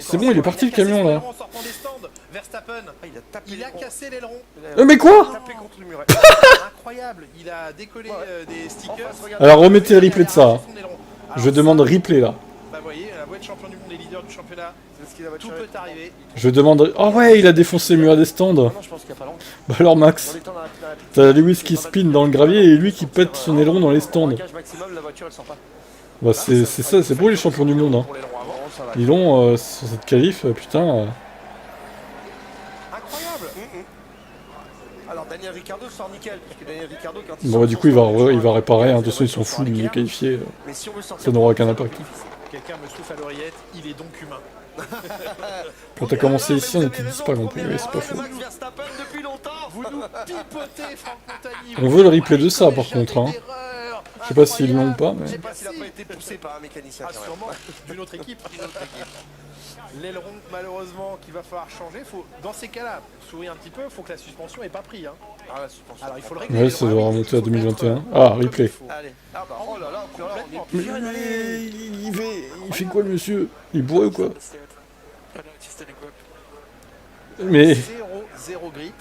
C'est bon, il est parti le camion là. Verstappen, il a cassé l'aileron. Mais quoi? Incroyable, il a décollé des stickers. Alors remettez le replay de ça. Je demande replay là. Bah vous voyez, la voix de champion du monde et leader du championnat, tout peut arriver. Je demande... Oh ouais, il a défoncé le mur des stands. Bah alors Max, t'as Lewis qui spin dans le gravier et lui qui pète son aileron dans les stands. Bah c'est ça, c'est pour les champions du monde. Hein. Ils l'ont sur cette qualif, putain. Incroyable. Alors Daniel Ricciardo sort nickel, parce que Daniel Ricciardo quand il Bon bah du coup il va réparer, hein. De toute façon ils sont fous, il est qualifié. Ça n'aura aucun impact. Quelqu'un me souffle à l'oreillette, il est donc humain. Quand t'as commencé ici on était 10 pas non plus, c'est pas fou. Vous nous pipotez, Franck Montagny. On veut le replay de ça par contre. Hein. Je sais pas s'ils l'ont ou pas, mais... Je sais pas s'il a pas été poussé par un mécanicien. Ah, sûrement, d'une autre équipe. L'aileron, malheureusement, qu'il va falloir changer. Dans ces cas-là, sourire un petit peu, il faut que la suspension n'ait pas pris. Hein. Ah, la suspension. Alors il faut le régler. Ouais, ça doit remonter à 2021. Ah, replay. Allez. Ah bah oh là là, Mais il fait quoi le monsieur? Il est bourré ou quoi? Mais... Zéro grip.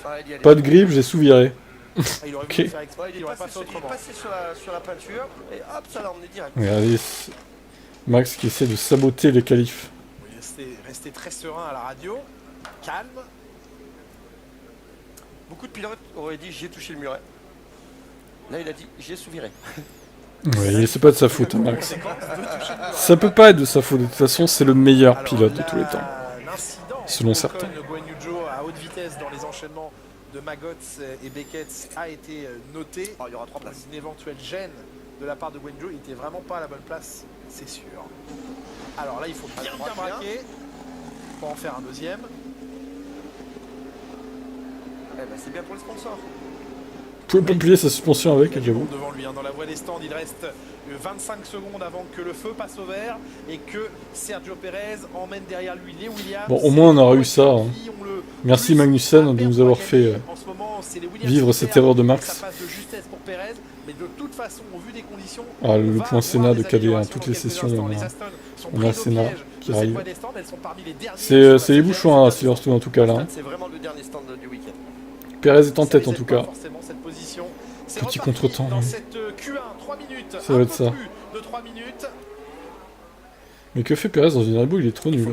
Pas de grip, j'ai sous-viré. Il aurait Ok. voulu faire exprès, il aurait pas fait Il est autrement. passé sur la peinture et hop, ça l'a emmené direct. Regardez, Max qui essaie de saboter les qualifs. Restez très serein à la radio, calme. Beaucoup de pilotes auraient dit j'ai touché le muret. Là il a dit j'ai sous-viré. Oui, c'est pas de sa faute, hein, Max. Ça peut pas être de sa faute, de toute façon c'est le meilleur pilote de tous les temps. Selon certains. Guan Yu Zhou à haute vitesse dans les enchaînements de Maggots et Beckett a été noté. Il y aura 3 places. Une éventuelle gêne de la part de Guan Yu Zhou, il était vraiment pas à la bonne place, c'est sûr. Alors là il faut bien braquer pour en faire un deuxième. Eh ben c'est bien pour le sponsor. Vous pouvez pas plier sa suspension avec, j'avoue. Devant lui, hein, dans la voie des stands, il reste 25 secondes avant que le feu passe au vert et que Sergio Pérez emmène derrière lui les Williams. Bon, au moins on aura eu ça. Hein. Merci Magnussen de nous avoir fait vivre cette erreur de Max. Mais de toute façon, au vu des conditions, ah, le point Senna de KD, hein, toutes les sessions, on a Senna qui arrive. C'est les bouchons à Silverstone en tout cas là. Hein. C'est vraiment le dernier stand du week-end. Pérez est en tête en tout cas. Petit contretemps. Ça va être ça. Mais que fait Pérez dans une Red Bull? Il est trop nul.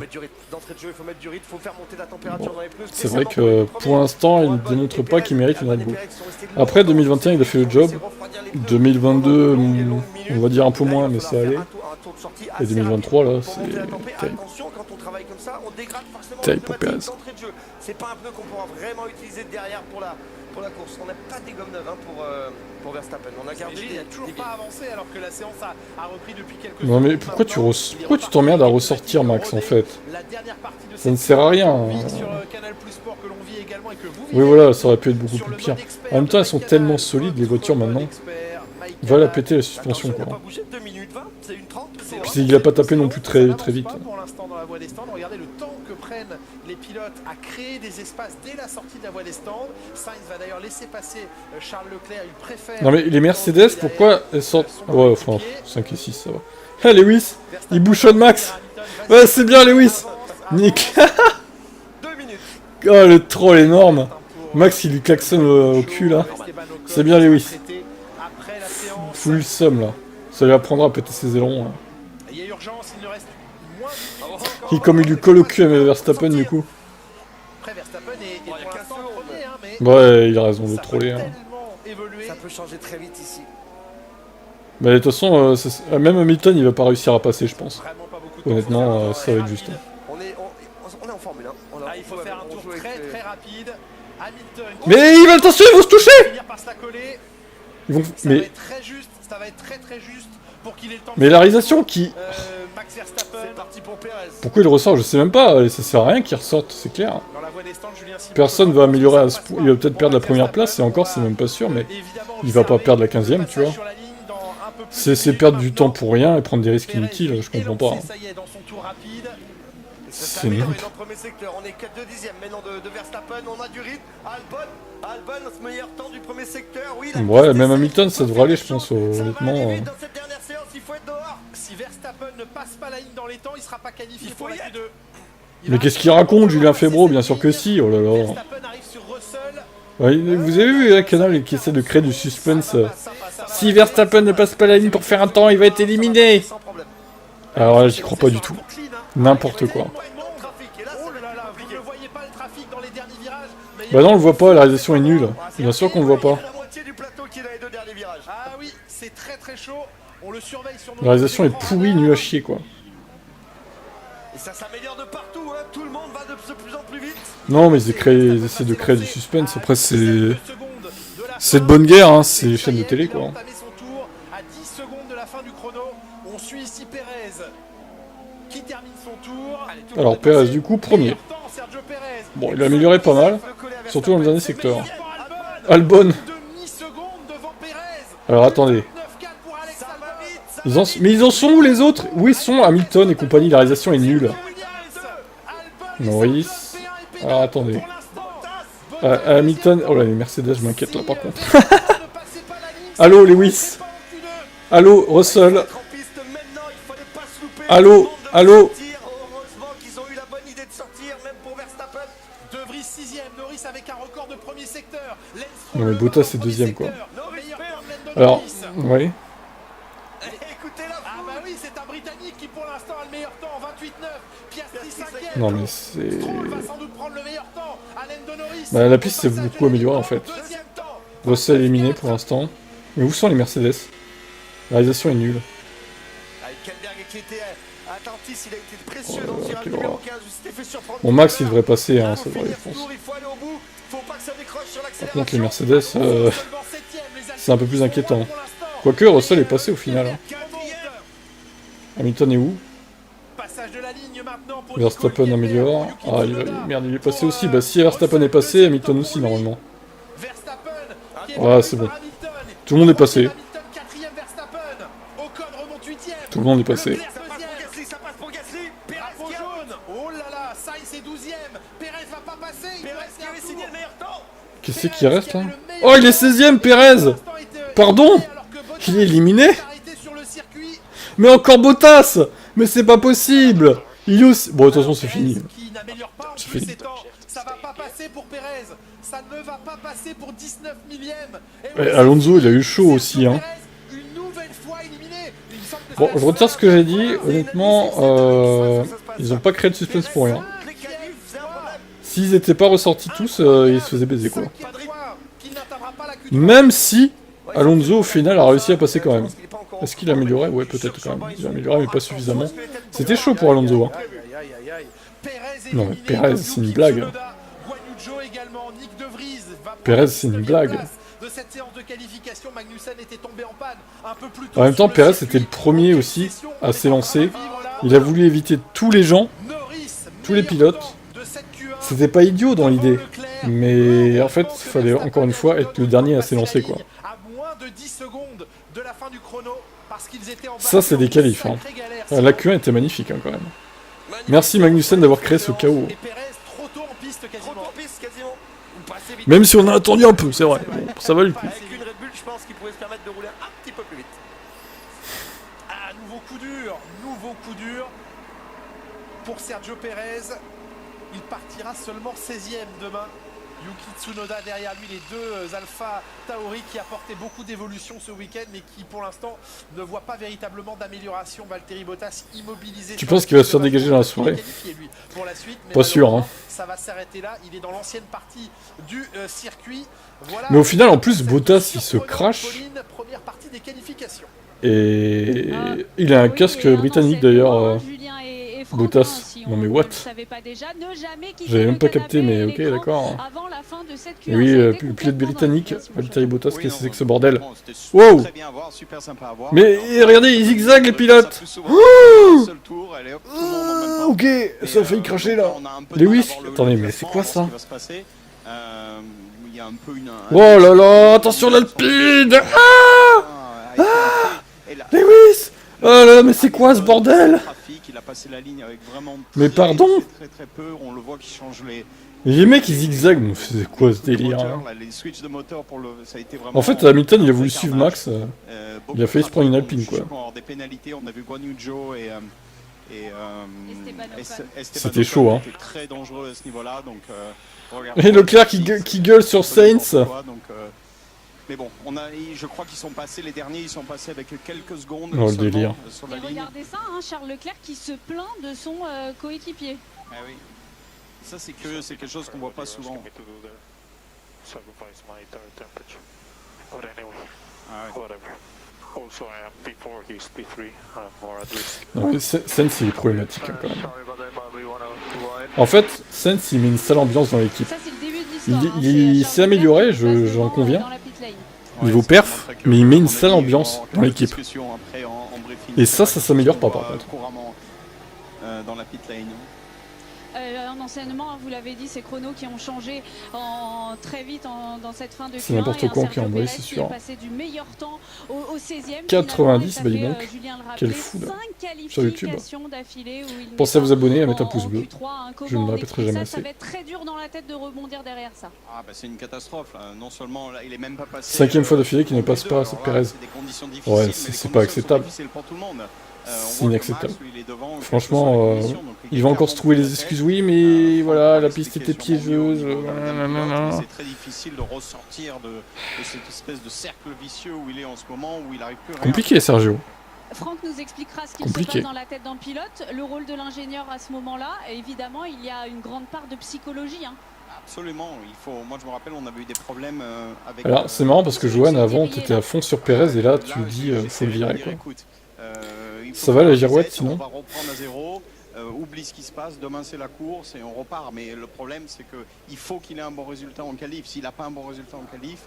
D'entrée de jeu, il faut mettre du rythme, il faut faire monter la température dans les pneus. C'est vrai que pour l'instant, il ne démontre pas qu'il mérite une Red Bull. Après 2021, il a fait le job. 2022, on va dire un peu moins, mais ça allait. Et 2023, là, c'est terrible. Terrible pour Pérez. C'est pas un pneu qu'on pourra vraiment utiliser derrière pour la course. On n'a pas des gommes neuves pour Verstappen. On a gardé il n'a toujours pas avancé alors que la séance a repris depuis quelques non mais pourquoi tu t'emmerdes à ressortir Max en fait? Ça ne sert à rien. Oui voilà, ça aurait pu être beaucoup plus pire. En même temps elles sont tellement solides les voitures maintenant. Va la péter la suspension quoi. Puis il a pas tapé non plus très vite. Pour l'instant dans la voie des stands, regardez le temps que prennent les pilotes à créer des espaces dès la sortie de la voie des stands. Sainz va d'ailleurs laisser passer Charles Leclerc, il préfère... Non mais les Mercedes, pourquoi elles sortent... Ouais, enfin, 5 et 6, ça va. Ah, Lewis, il bouchonne Max. Ouais, c'est bien Lewis. Nick. Oh, le troll énorme. Max, il lui klaxonne au cul, là. C'est bien Lewis. Full somme, là. Ça lui apprendra à péter ses ailerons. Hein. Il y a urgence, il ne reste moins Et comme il lui colle au cul à Verstappen, du coup. Après, Verstappen est pour l'instant premier, hein, mais... Ouais, il a raison de troller. Hein. Ça peut changer très vite ici. Mais de toute façon, même Hamilton, il va pas réussir à passer, je pense. Honnêtement, ça va être juste. On est en Formule 1. Là, il faut faire un tour très rapide. Hamilton... Mais il va, attention, ils vont se toucher. Ils vont... Mais... Ça va être très juste pour qu'il ait le temps. Mais la réalisation qui... Max Verstappen. C'est parti pour Perez. Pourquoi il ressort? Je sais même pas, ça sert à rien qu'il ressorte, c'est clair. Dans la voie des stands, Julien Simon, Personne va améliorer à ce point. Il va peut-être perdre la première place, et encore c'est même pas sûr, mais il va pas perdre la 15e, tu vois. C'est perdre du temps pour rien et prendre des risques inutiles, je comprends pas. Ça y est, dans son tour rapide. C'est nul. Dans le premier secteur, on est 4 de 10e maintenant de Verstappen, on a du rythme. Albon, ce meilleur temps du premier secteur. Oui, ouais, même Hamilton, ça devrait aller, je pense, honnêtement. Dans cette dernière séance, il faut être dehors. Si Verstappen ne passe pas la ligne dans les temps, il sera pas qualifié pour la Q2. Mais qu'est-ce qu'il raconte, Julien Febvre? Bien sûr que si, oh là là. Verstappen arrive sur Russell. Ouais, vous avez vu un canal qui essaie de créer du suspense. Si Verstappen ne passe pas la ligne pour faire un temps, il va être éliminé. Alors là, j'y crois pas du tout. N'importe quoi. Bah non, on le voit pas, la réalisation est nulle. Bien sûr qu'on le voit pas. Ah oui, c'est très très chaud. On le surveille sur nos... La réalisation est pourrie, nulle à chier, quoi. Et ça s'améliore de partout, hein. Tout le monde va de plus en plus vite. Non, mais ils essaient de créer du suspense. Après, c'est de bonne guerre, hein. C'est les chaînes de télé, quoi. À 10 secondes de la fin du chrono, on suit ici Perez qui termine son tour. Alors, Perez, du coup, premier. Bon, il a amélioré pas mal, surtout dans le dernier secteur. Albon. Alors, attendez. Mais ils en sont où, les autres? Où ils sont? Hamilton et compagnie, la réalisation est nulle. Norris. Alors, attendez. Hamilton... Oh là, les Mercedes, je m'inquiète, là, par contre. Allô, Lewis. Allô, Russell. Allô, allô. Non mais Bottas c'est deuxième quoi. Alors, oui. Ah bah oui, c'est un Britannique qui pour l'instant a le meilleur temps, 28-9. Piastri 5e. Non mais c'est... Stroll va sans doute prendre le meilleur temps. Alain de Norris. Bah, la piste s'est beaucoup améliorée en fait. Russell éliminé pour l'instant. Mais où sont les Mercedes? La réalisation est nulle. Bon, Max il devrait passer, hein, ça devrait, je pense. Par contre les Mercedes, c'est un peu plus inquiétant. Quoique Russell est passé au final. Hein. Hamilton est où? Verstappen améliore. Ah merde, il est passé aussi. Bah si Verstappen est passé, Hamilton aussi normalement. Ah c'est bon. Tout le monde est passé. Tout le monde est passé. Qu'est-ce qui reste là? Oh, il est 16ème, Perez! Pardon? Il est éliminé? Mais encore Bottas! Mais c'est pas possible! Il est aussi... Bon, de toute façon, c'est fini. C'est fini. Ça va pas passer pour Perez. Ça ne va pas passer pour 19 millième. Et Alonso, il a eu chaud aussi, hein. Bon, je retire ce que j'ai dit. Honnêtement, ils ont pas créé de suspense pour rien. S'ils étaient pas ressortis tous, ils se faisaient baiser, quoi. Même si Alonso, au final, a réussi à passer quand même. Est-ce qu'il a amélioré? Ouais, peut-être quand même. Il a amélioré, mais pas suffisamment. C'était chaud pour Alonso, hein. Non, mais Perez, c'est une blague. Perez, c'est une blague. En même temps, Perez était le premier aussi à s'élancer. Il a voulu éviter tous les gens, tous les pilotes. C'était pas idiot dans l'idée, mais en fait, il fallait encore une fois être le dernier à s'élancer, quoi. Ça, c'est des qualifs, hein. La Q1 était magnifique, hein, quand même. Merci Magnussen d'avoir créé ce chaos. Même si on a attendu un peu, c'est vrai. Bon, ça va le coup. Avec une Red Bull, je pense qu'il pouvait se permettre de rouler un petit peu plus vite. Ah, nouveau coup dur pour Sergio Perez. Il partira seulement 16ème demain. Yuki Tsunoda derrière lui, les deux Alpha Tauri qui apportaient beaucoup d'évolution ce week-end, mais qui pour l'instant ne voient pas véritablement d'amélioration. Valtteri Bottas immobilisé. Tu penses qu'il va se faire dégager dans la soirée? Pas sûr, hein. Ça va s'arrêter là. Il est dans l'ancienne partie du circuit. Voilà. Mais au final, en plus, Bottas, il se crache. Première partie des qualifications. Et il a un casque britannique d'ailleurs, Bottas. Non mais what? J'avais même pas capté, mais ok, d'accord. Et oui, le pilote britannique, Valtteri Bottas, qu'est-ce que c'est que ce bordel? Wow! Mais regardez, ils zigzaguent les pilotes! Ok, ça a failli cracher là. Lewis, attendez, mais c'est quoi ça? Oh là là, attention l'Alpine! Lewis! Oh là là, mais c'est quoi ce bordel? Mais pardon? Les mecs ils zigzaguent, mais c'est quoi ce délire hein? En fait Hamilton il a voulu suivre Max, il a failli se prendre une Alpine quoi. C'était chaud hein. Et Leclerc qui gueule sur Sainz. Mais bon, je crois qu'ils sont passés, les derniers, ils sont passés avec quelques secondes. Oh le délire. Et regardez ça, hein, Charles Leclerc qui se plaint de son coéquipier. Ah oui. Ça c'est curieux, c'est quelque chose qu'on voit pas souvent. Sainz il est problématique hein, quand même. En fait, Sainz il met une sale ambiance dans l'équipe. Il s'est amélioré, j'en conviens. Niveau perf, mais il met une sale ambiance dans l'équipe. Et ça s'améliore pas par contre. Dans la pit lane. Un enseignement, vous l'avez dit, ces chronos qui ont changé très vite dans cette fin de Q1. C'est n'importe quoi qui est envoyé, c'est sûr. Passé du meilleur temps au 16e. 90, bah dis donc. Quel fou là. Sur YouTube. Pensez à vous abonner et à mettre un pouce bleu. Je ne me répéterai jamais assez. Ça va être très dur dans la tête de rebondir derrière ça. Ah bah c'est une catastrophe là. Non seulement là, il est même pas passé. 5e fois d'affilée qu'il ne passe pas à cette Pérez. Ouais, c'est pas acceptable. C'est inacceptable. Franchement, il va encore se trouver des excuses. Oui, mais voilà, la piste était piégeuse. C'est très difficile de ressortir de cette espèce de cercle vicieux où il est en ce moment, où il arrive plus. Compliqué, Sergio. Franck nous expliquera ce qui se passe dans la tête d'un pilote, le rôle de l'ingénieur à ce moment-là. Évidemment, il y a une grande part de psychologie. Hein. Absolument, il faut. Moi, je me rappelle, on avait eu des problèmes avec. Alors, c'est marrant parce que Johan, avant, tu étais à fond sur Pérez et là, tu dis, faut le virer quoi. Ça va la girouette sinon? On va reprendre à zéro, oublie ce qui se passe, demain c'est la course et on repart. Mais le problème c'est qu'il faut qu'il ait un bon résultat en qualif. S'il n'a pas un bon résultat en qualif,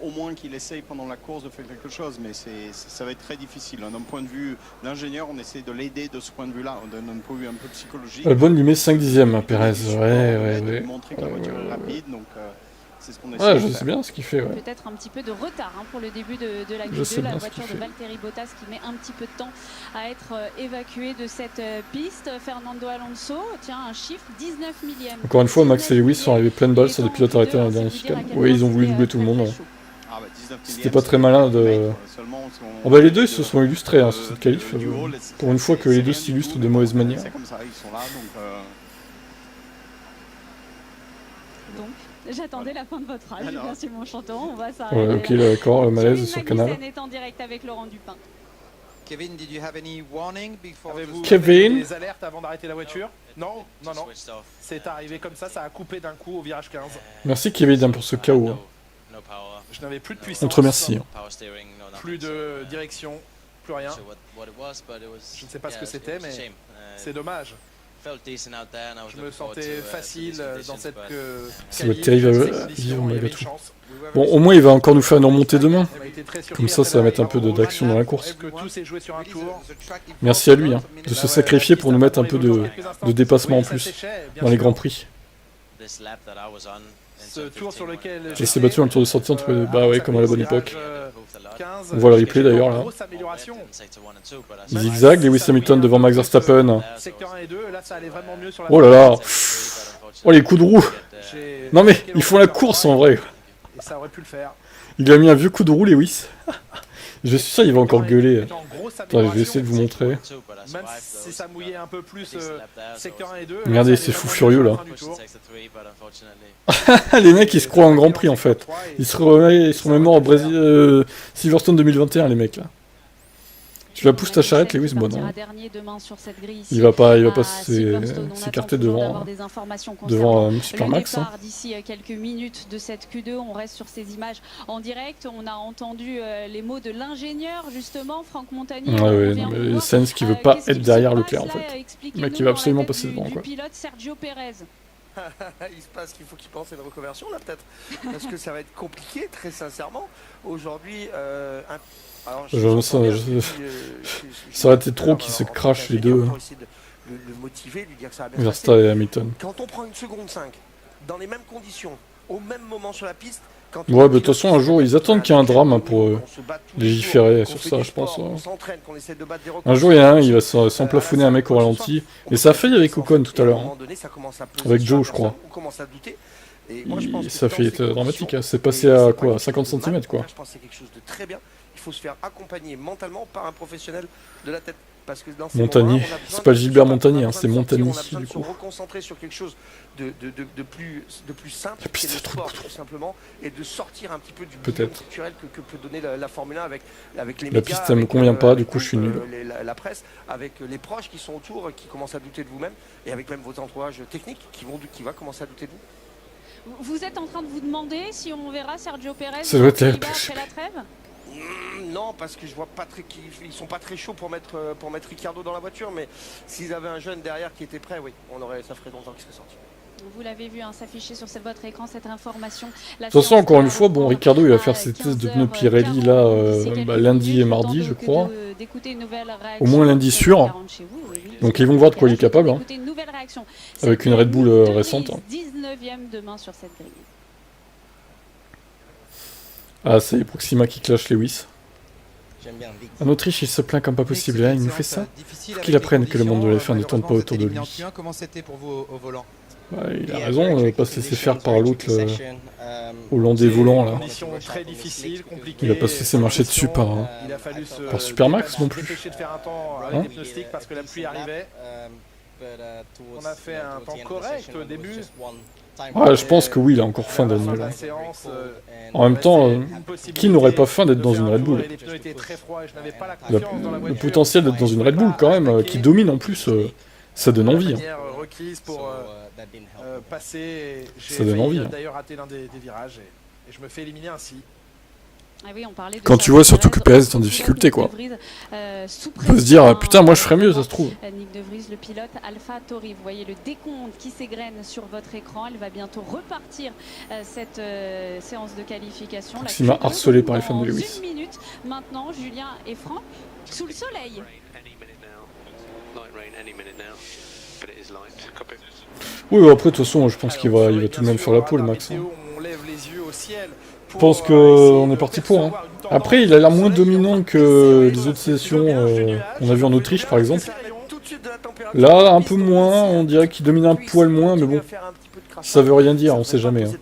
au moins qu'il essaye pendant la course de faire quelque chose. Mais ça va être très difficile. D'un point de vue d'ingénieur, on essaie de l'aider de ce point de vue-là, d'un point de vue un peu psychologique. Albon lui met 5 dixièmes à Pérez, ouais. Montrer que la voiture est rapide, donc... Ouais, je sais bien ce qu'il fait. Ouais. Peut-être un petit peu de retard hein, pour le début de la Q2, la voiture de Valtteri Bottas qui met un petit peu de temps à être évacuée de cette piste. Fernando Alonso, tiens, un chiffre, 19 millième. Encore une fois, Max et Lewis sont arrivés plein de balles sur des pilotes arrêtés dans la dernière chicane. Oui, ils ont voulu doubler tout le monde. C'était pas très malin de... Oh bah les deux ils se sont illustrés hein, sur cette qualif. Pour une fois que les deux s'illustrent de mauvaise manière. J'attendais la fin de votre phrase, bien sûr mon chanton, on va s'arrêter. Ouais, ok, d'accord, malaise sur Canal. Est en direct avec Laurent Dupin. Kevin, did you have any warning before? Avez-vous Kevin, des alertes avant d'arrêter la voiture? Non. C'est arrivé comme ça a coupé d'un coup au virage 15. Merci Kevin pour ce chaos. Je n'avais plus de puissance. On te remercie. Plus de direction, plus rien. Je ne sais pas ce que c'était, mais c'est dommage. Je me sentais facile dans cette ça va être terrible à vivre malgré tout. Bon, au moins il va encore nous faire une remontée demain. Comme ça va mettre un peu d'action dans la course. Merci à lui hein, de se sacrifier pour nous mettre un peu de dépassement en plus dans les grands prix. Il s'est battu dans le tour de sortie entre bah ouais, comme à la bonne époque. On voit le replay d'ailleurs là. Zigzag, Lewis Hamilton devant Max Verstappen. Oh là là. Oh les coups de roue. Non mais ils font la course en vrai. Il a mis un vieux coup de roue Lewis. Je suis sûr il va encore gueuler. Attends, je vais essayer de vous montrer. Même si ça mouillait un peu plus secteur 1 et 2. Regardez, c'est fou furieux là. Les mecs ils se croient en Grand Prix en fait. Ils se remémorent au Brésil, Silverstone 2021 les mecs là. Tu la pousses ta charrette, Lewis? Bon, non. Il va pas s'écarter devant Supermax. Hein. D'ici quelques minutes de cette Q2, on reste sur ces images en direct. On a entendu les mots de l'ingénieur, justement, Franck Montagnier. Ah ouais, mais Sainz qui veut pas être derrière Leclerc, en fait. Le mec qui va absolument passer devant, quoi. Pilote Sergio Pérez. Il se passe qu'il faut qu'il pense à une reconversion là peut-être parce que ça va être compliqué très sincèrement aujourd'hui ça aurait été trop qu'ils se crachent les deux, le motiver, lui dire que ça va bien Verstappen et Hamilton. Quand on prend une seconde 5 dans les mêmes conditions au même moment sur la piste. Ouais, bah de toute façon, un jour, ils attendent qu'il y ait un drame pour légiférer sur ça, je pense. Un jour, il y en a un, il va s'emplafonner un mec au ralenti. Et ça a failli avec Ocon tout à l'heure. Hein. Avec Joe, je crois. Ça a failli être dramatique. Hein. C'est passé à quoi, 50 cm, quoi. Je pense que c'est quelque chose de très bien. Il faut se faire accompagner mentalement par un professionnel de la tête. Parce que dans Montagnier, c'est pas Gilbert Montagnier, hein, c'est Montagnier du coup. On a besoin de se reconcentrer sur quelque chose de plus simple, qui est le sport tout simplement, et de sortir un petit peu du bouillon culturel que peut donner la Formule 1 avec les médias. La piste, ça me convient pas, du coup je suis nul. La presse, avec les proches qui sont autour, qui commencent à douter de vous-même, et avec même vos entourages techniques qui va commencer à douter de vous. Vous êtes en train de vous demander si on verra Sergio Pérez après la trêve? Non, parce que je vois pas ils sont pas très chauds pour mettre Ricciardo dans la voiture, mais s'ils avaient un jeune derrière qui était prêt, oui, ça ferait longtemps qu'il serait sorti. Vous l'avez vu s'afficher sur votre écran cette information. De toute façon, encore une fois, bon, Ricardo il va faire ses tests de pneus Pirelli là lundi et mardi, je crois. Au moins lundi sûr. Donc ils vont voir de quoi il est capable. Hein. Avec une Red Bull récente. Hein. 19e demain sur cette grille. Ah, c'est Proxima qui clash Lewis. En Autriche, il se plaint comme pas possible. Là, il nous fait ça. Faut qu'il apprenne que le monde de la F1 ne tourne pas autour de lui. Comment c'était pour vous au volant? Il a raison, ne pas se laisser faire par l'autre au long des volants. Là. Très difficile, compliqué. Il a pas se laisser marcher dessus par Supermax non plus. Hein? Parce que la pluie arrivait. On a fait un temps correct au début. Ouais, je pense que oui, il a encore faim d'être là. En même temps, qui n'aurait pas faim d'être dans une Red Bull? Le potentiel d'être dans une Red Bull, quand même, qui domine en plus, ça donne envie. Hein. Ça donne envie. Hein. D'ailleurs raté l'un des virages et je me fais éliminer ainsi. Ah oui, quand tu vois surtout que Pérez est en difficulté, quoi. On peut se dire, putain, moi je ferais mieux, ça se trouve. Nick De Vries, le pilote Alpha Tauri. Vous voyez le décompte qui s'égrène sur votre écran. Elle va bientôt repartir cette séance de qualification. Proxima harcelé par les fans de Lewis. 1 minute maintenant, Julien et Franck sous le soleil. Oui, après, de toute façon, je pense qu'il va tout de même faire la pole, Max. Hein. Je pense qu'on est parti pour. Hein. Après, il a l'air moins dominant que les autres sessions qu'on a vu en Autriche, par exemple. Là, un peu moins, on dirait qu'il domine un poil moins, mais bon, ça veut rien dire, on sait jamais. Hein.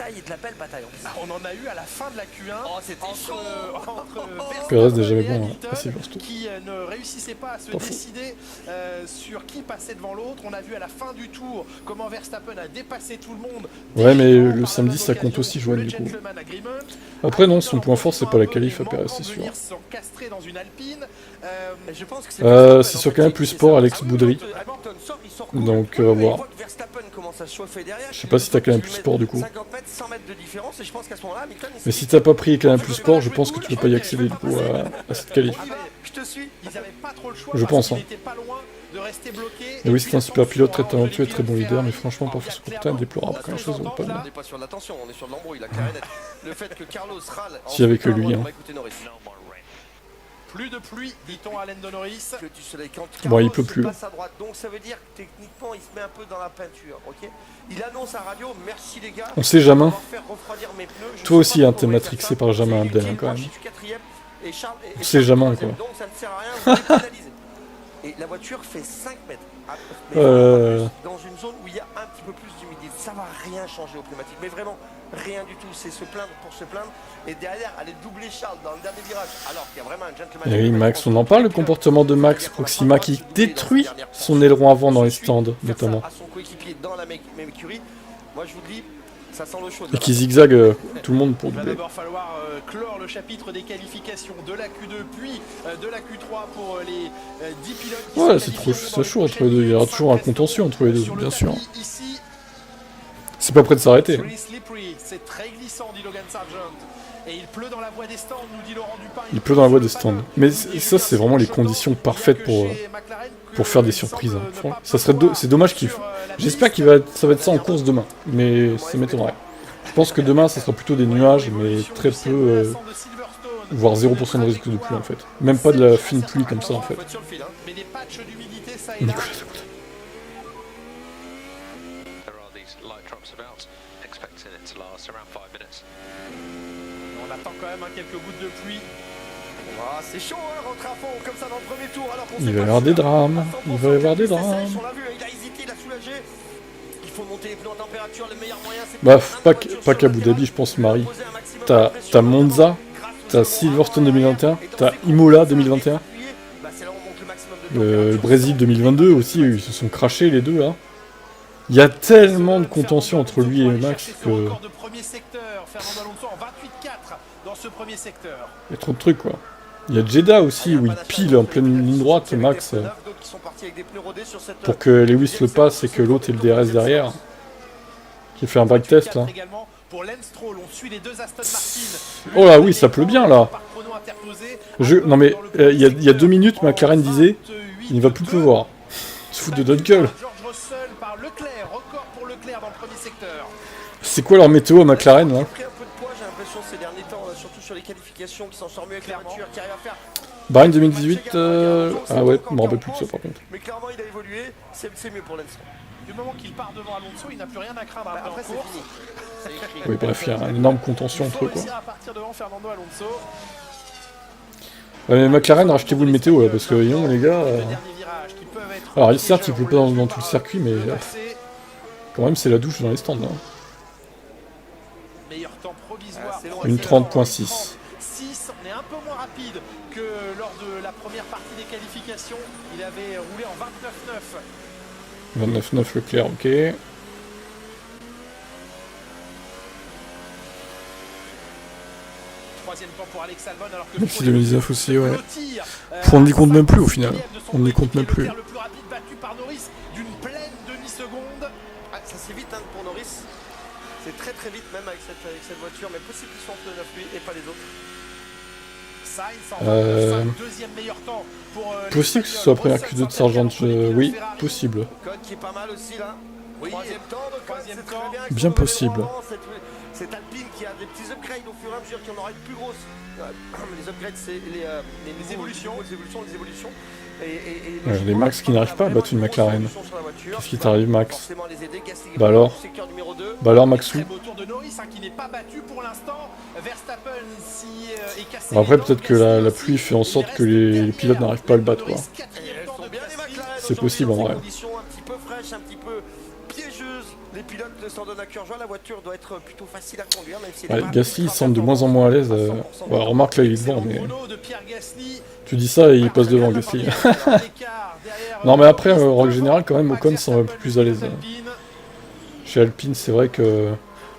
Et de la belle bataille. On en a eu à la fin de la Q1 entre Pérez n'est jamais bon, qui ne réussissait pas à se décider sur qui passait devant l'autre. On a vu à la fin du tour comment Verstappen a dépassé tout le monde. Ouais, mais le samedi ça compte aussi, Joanne, du coup. Après non, son point fort c'est pas la qualif à Pérez, c'est sûr. C'est sur Canal Plus Sport, Alex Boudry. Donc on va voir. Je sais pas si t'as Canal Plus Sport du coup. Mais si t'as pas pris Canal Plus Sport, je pense que tu peux pas y accéder du coup à cette qualif. Je pense. Hein. Et oui, c'est un super pilote, très talentueux et très bon leader, mais franchement, parfois ce court terme déplorable quand les choses vont pas bien. On n'est pas sur l'attention, on est sur de l'embrouille, la Le fait que Carlos râle. Si avec lui, hein. Plus de pluie, dit-on à Lando Norris. Bon, il pleut plus. Passe à droite, donc ça veut dire que techniquement il se met un peu dans la peinture, ok. Il annonce à radio, merci les gars. On sait jamais. Toi aussi, hein, t'es matrixé par Jamin Abdel hein, quand même. On sait jamais quoi. Donc ça ne sert à rien, vous les pénalisez. Et la voiture fait 5 mètres. Dans une zone où il y a un petit peu plus d'humidité. Ça va rien changer au pneumatique, mais vraiment rien du tout. C'est se plaindre pour se plaindre. Et derrière, aller doubler Charles dans le dernier virage. Alors qu'il y a vraiment un gentleman. Et oui, Max, on en parle, le comportement de Max Proxima qui détruit son aileron avant dans les stands, notamment. À son coéquipier dans la même écurie. Moi, je vous dis, Ça sent l'eau chaude. Et qui zigzague tout le monde pour Il va doubler. d'abord falloir clore le chapitre des qualifications de la Q2 puis de la Q3 pour les 10 pilotes. Ouais, c'est chaud entre les deux. Il y aura toujours un contentieux entre les deux, bien sûr. C'est pas prêt de s'arrêter. C'est très glissant, dit Logan Sargent. Et il pleut dans la voie des stands, nous dit Laurent Dupin. Il pleut dans la voie des stands. Mais ça, c'est vraiment les conditions parfaites pour faire des surprises. Hein. Ça serait c'est dommage qu'il... J'espère ça va être ça en course demain. Mais ça m'étonnerait. Je pense que demain, ça sera plutôt des nuages, mais très peu... voire 0% de risque de pluie, en fait. Même pas de la fine pluie comme ça, en fait. Mais des patchs d'humidité, ça et là. Nicolas. On attend quand même quelques gouttes de pluie. Ah, c'est chaud, hein, rentrer à fond comme ça dans le premier tour. Alors Il va y avoir des drames. Il va y avoir des drames. On l'a vu, il a hésité, il a soulagé. Il faut monter les pneus en température. Le meilleur moyen, c'est Bah, pas qu'Abu Dhabi, je pense, Marie. T'as Monza, t'as Silverstone 2021, t'as Imola 2021. Le Brésil 2022 aussi, ils se sont crachés les deux là. Il y a tellement de contention entre lui et Max que... Il y a trop de trucs quoi. Il y a Jeddah aussi où il pile en pleine ligne droite Max pour que Lewis le passe et que l'autre ait le DRS derrière. Qui fait un break test là. Oh là oui, ça pleut bien là. Non mais il y a 2 minutes McLaren disait il ne va plus pleuvoir. Se fout de notre gueule. C'est quoi leur météo à McLaren là? Bahreïn 2018, ah ouais, je me rappelle plus de ça par contre. Mais clairement il a évolué, c'est mieux pour Lance. Du moment qu'il part devant Alonso, il n'a plus rien à craindre après c'est fini. Oui bref, il y a une énorme contention entre eux quoi. Ouais mais McLaren, rachetez-vous le météo là, parce que non les gars... Alors certes il pleut pas dans tout le circuit, mais... quand même c'est la douche dans les stands là. Une 30.6. On est un peu moins rapide que lors de la première partie des qualifications. Il avait roulé en 29.9. 29.9 Leclerc, ok. Troisième temps pour Alex Albon alors que Maxi 2019 aussi, ouais. On n'y compte même plus au final. On n'y compte même plus. Le plus rapide battu par Norris d'une pleine demi-seconde. Ah, ça c'est vite hein, pour Norris. C'est très vite même avec cette voiture, mais possible qu'ils soient en pneu neuf lui et pas les autres. Deuxième meilleur temps pour possible que ce soit la première Q2 de Sargent, oui, possible. Code qui est pas mal aussi là. Oui, troisième temps, c'est très bien possible. Cette Alpine qui a des petits upgrades au fur et à mesure, qui en aura une plus grosse. Les upgrades, c'est les évolutions. Les Max qui n'arrivent pas à battre une McLaren. Qu'est-ce qui t'arrive Max? Bah alors Maxou. Bon, après peut-être que la pluie fait en sorte que les pilotes n'arrivent pas à le battre quoi. C'est possible en vrai. Un petit peu fraîche, un petit peu piégeuse. Les pilotes s'en donnent à cœur joie, la voiture doit être plutôt facile à conduire même si ouais, Gasly il semble de moins en moins à l'aise. Ouais, remarque là il est devant mais... Tu dis ça et il passe devant Gasly. Non mais après en règle générale quand même Ocon semble un peu plus à l'aise. Chez Alpine c'est vrai que...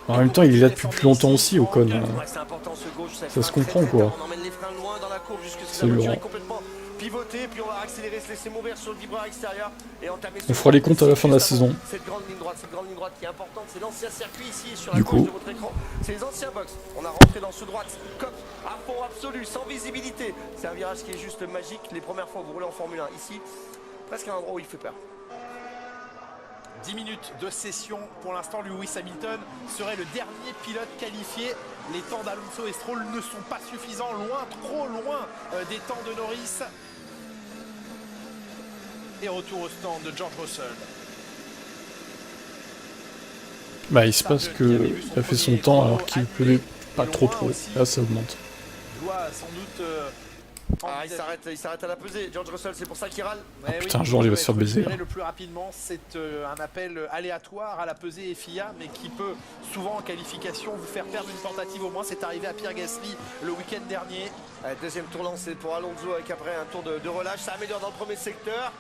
En même temps il est là depuis plus longtemps aussi Ocon. Ça se comprend quoi. C'est lourd. Pivoter, puis on va accélérer, se laisser mourir sur le vibreur extérieur et entamer. On fera les comptes à la fin de la saison. Cette grande ligne droite qui est importante, c'est l'ancien circuit ici sur la gauche de votre écran. C'est les anciens box. On a rentré dans ce droite, comme à fond absolu, sans visibilité. C'est un virage qui est juste magique. Les premières fois que vous roulez en Formule 1 ici, presque à un endroit où il fait peur. 10 minutes de session. Pour l'instant, Lewis Hamilton serait le dernier pilote qualifié. Les temps d'Alonso et Stroll ne sont pas suffisants, trop loin des temps de Norris. Et retour au stand de George Russell. Bah il se passe que il a fait son temps alors qu'il pleuvait pas trop. Là ça augmente. Il doit sans doute... il s'arrête à la pesée. George Russell, c'est pour ça qu'il râle. Oh, putain, George il va se faire baiser. Le plus rapidement, c'est un appel aléatoire à la pesée FIA, mais qui peut souvent en qualification vous faire perdre une tentative au moins. C'est arrivé à Pierre Gasly le week-end dernier. Deuxième tour lancé pour Alonso avec après un tour de relâche. Ça améliore dans le premier secteur.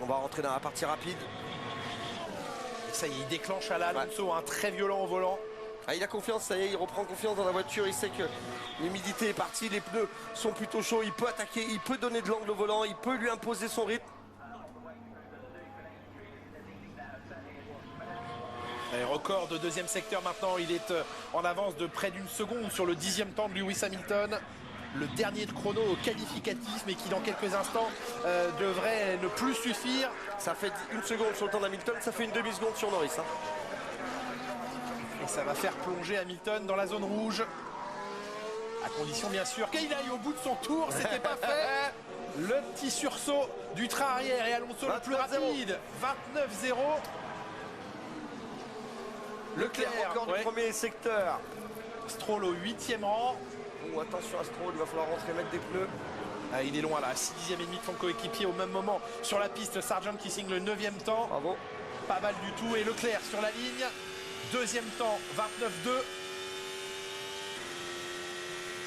On va rentrer dans la partie rapide. Et ça y est, il déclenche à l'Alonso, un très violent au volant. Ah, il a confiance, ça y est, il reprend confiance dans la voiture, il sait que l'humidité est partie, les pneus sont plutôt chauds, il peut attaquer, il peut donner de l'angle au volant, il peut lui imposer son rythme. Et record de deuxième secteur maintenant, il est en avance de près d'une seconde sur le 10e temps de Lewis Hamilton. Le dernier de chrono qualificatif, mais qui dans quelques instants devrait ne plus suffire. Ça fait une seconde sur le temps d'Hamilton, ça fait une demi-seconde sur Norris. Hein. Et ça va faire plonger Hamilton dans la zone rouge. À condition bien sûr qu'il aille au bout de son tour, c'était pas fait. Le petit sursaut du train arrière et Alonso le plus rapide. 29-0. Leclerc encore du premier secteur. Stroll au 8e rang. Oh, attention à Stroll, il va falloir rentrer mettre des pneus. Ah, il est loin là, 6 dixièmes et demi de son coéquipier au même moment. Sur la piste, Sargent qui signe le 9e temps. Bravo. Pas mal du tout. Et Leclerc sur la ligne. 2e temps, 29-2.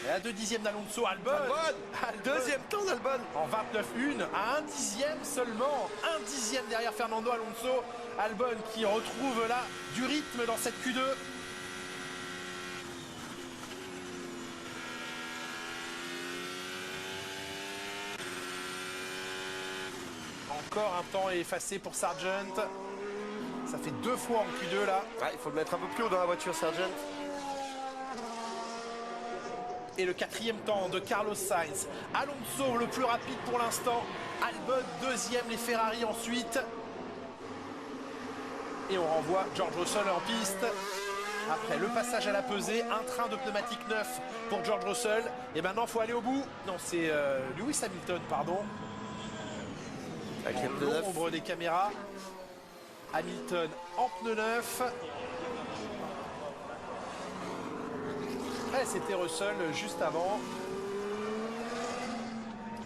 Et à 2 dixièmes d'Alonso, Albon. Deuxième temps d'Albon. En 29-1, à 1 dixième seulement. 1 dixième derrière Fernando Alonso. Albon qui retrouve là du rythme dans cette Q2. Encore un temps effacé pour Sargent. Ça fait 2 fois en Q2 là. Ouais, il faut le mettre un peu plus haut dans la voiture, Sargent. Et le 4e temps de Carlos Sainz. Alonso le plus rapide pour l'instant. Albon 2e, les Ferrari ensuite. Et on renvoie George Russell en piste. Après le passage à la pesée, un train de pneumatique neuf pour George Russell. Et maintenant il faut aller au bout. Non, c'est Lewis Hamilton, pardon. Avec l'ombre des caméras. Hamilton en pneu neuf. Après c'était Russell juste avant.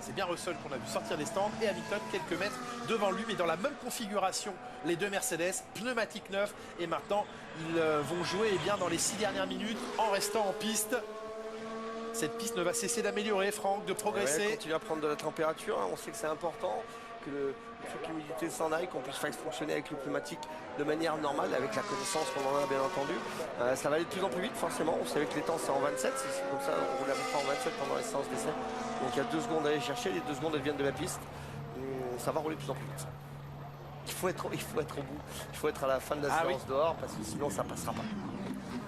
C'est bien Russell qu'on a vu sortir des stands et Hamilton quelques mètres devant lui, mais dans la même configuration. Les deux Mercedes, pneumatique neuf. Et maintenant ils vont jouer dans les 6 dernières minutes en restant en piste. Cette piste ne va cesser d'améliorer, Franck, de progresser. Ouais, continuer à prendre de la température, hein. On sait que c'est important que l'humidité s'en aille, qu'on puisse faire fonctionner avec le pneumatique de manière normale, avec la connaissance qu'on en a bien entendu. Ça va aller de plus en plus vite forcément, on savait que les temps c'est en 27, c'est comme ça on roule à peu près en 27 pendant les séances d'essai. Donc il y a 2 secondes à aller chercher, les 2 secondes elles viennent de la piste. Ça va rouler de plus en plus vite. Il faut être au bout, il faut être à la fin de la séance dehors parce que sinon ça passera pas.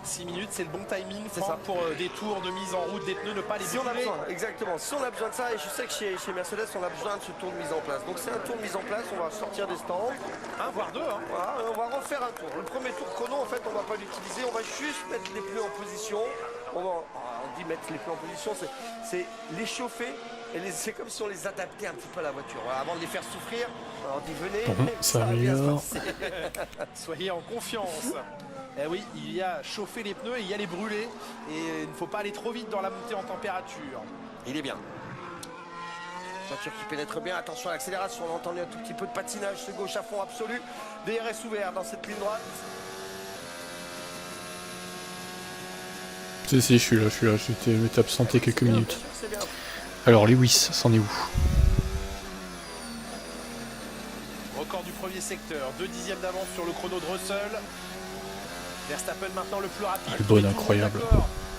6 minutes, c'est le bon timing, Franck, pour des tours de mise en route des pneus, ne pas les on a besoin, exactement. Si on a besoin de ça, et je sais que chez Mercedes, on a besoin de ce tour de mise en place. Donc c'est un tour de mise en place, on va sortir des stands. Un voire deux. Hein. Voilà, on va refaire un tour. Le premier tour chrono, en fait, on va pas l'utiliser, on va juste mettre les pneus en position. On dit mettre les pneus en position, c'est les chauffer. Et c'est comme si on les adaptait un petit peu à la voiture. Voilà, avant de les faire souffrir, on dit venez, ça améliore. Soyez en confiance. Eh oui, il y a chauffer les pneus et il y a les brûler. Et il ne faut pas aller trop vite dans la montée en température. Il est bien. Voiture qui pénètre bien. Attention à l'accélération. On a entendu un tout petit peu de patinage. C'est gauche à fond absolu. DRS ouvert dans cette ligne droite. Si, je suis là. Je m'étais absenté quelques minutes. Alors, Lewis, c'en est où? Record du premier secteur. 2 dixièmes d'avance sur le chrono de Russell. Verstappen maintenant le plus rapide. Albon incroyable.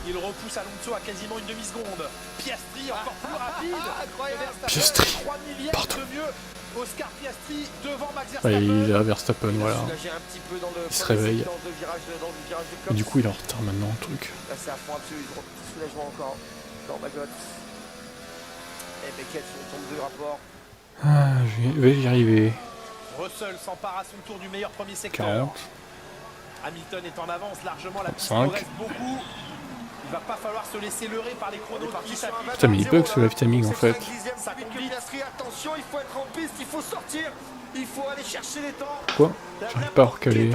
Il repousse Alonso à quasiment une demi-seconde. Piastri encore plus rapide. Piastri, 3 millièmes de mieux. Oscar Piastri devant Max Ouais, Verstappen. il est à Verstappen, voilà. Il se réveille. Et du coup, il est en retard maintenant, le truc. Là, c'est à fond absolu. Petit soulagement encore. Dans Bagot. Et Beckett sur le tombe de rapport. Ah, je vais y arriver. Russell s'empare à son tour du meilleur premier secteur. 40. Hamilton est en avance largement, la piste 5. progresse beaucoup. Il va pas falloir se laisser leurrer par les chronos qui s'affichent. Putain, mais il bug ce live timing en fait. Ça complique. Attention, il faut être en piste, il faut sortir, il faut aller chercher les temps. Quoi? J'arrive pas à recaler.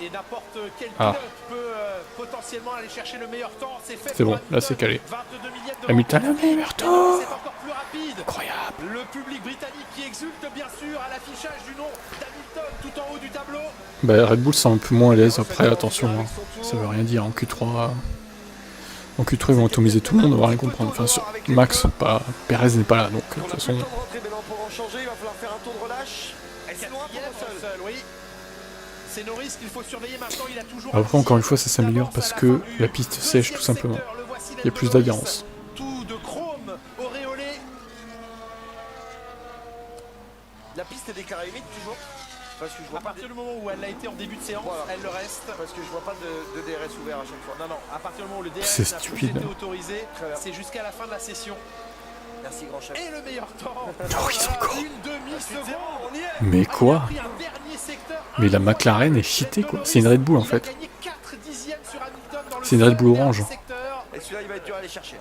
Et n'importe quel pilote peut potentiellement aller chercher le meilleur temps. C'est fait. C'est bon, là c'est calé. Hamilton, le meilleur temps. C'est encore plus rapide. Incroyable. Le public britannique qui exulte bien sûr à l'affichage du nom d'Hamilton tout en haut du tableau. Bah Red Bull c'est un peu moins à l'aise après, attention, hein. Ça veut rien dire en Q3. En Q3 ils vont atomiser tout le monde, on va rien comprendre. Enfin sur Max, pas Perez n'est pas là, donc de toute façon. Pour en changer, il va falloir faire un tour de relâche. c'est loin pour Russell. Oui. C'est Norris qu'il faut surveiller maintenant. Il a toujours. Après, encore une fois, ça s'améliore parce que la piste sèche tout simplement. Il y a plus d'adhérence. Tout de chrome auréolé. La piste est déclarée humide toujours. Parce que je vois à partir du moment où elle a été en début de séance, elle le reste. Parce que je vois pas de DRS ouvert à chaque fois. Non, à partir du moment où le DRS C'est n'a plus stupide. été autorisé, c'est jusqu'à la fin de la session. Merci grand chef. Et le meilleur temps. Norris encore. Une demi-seconde. On y est. Mais quoi? Mais la McLaren est cheatée quoi. C'est une Red Bull en fait. C'est une Red Bull orange. Et celui-là il va être dur à aller chercher.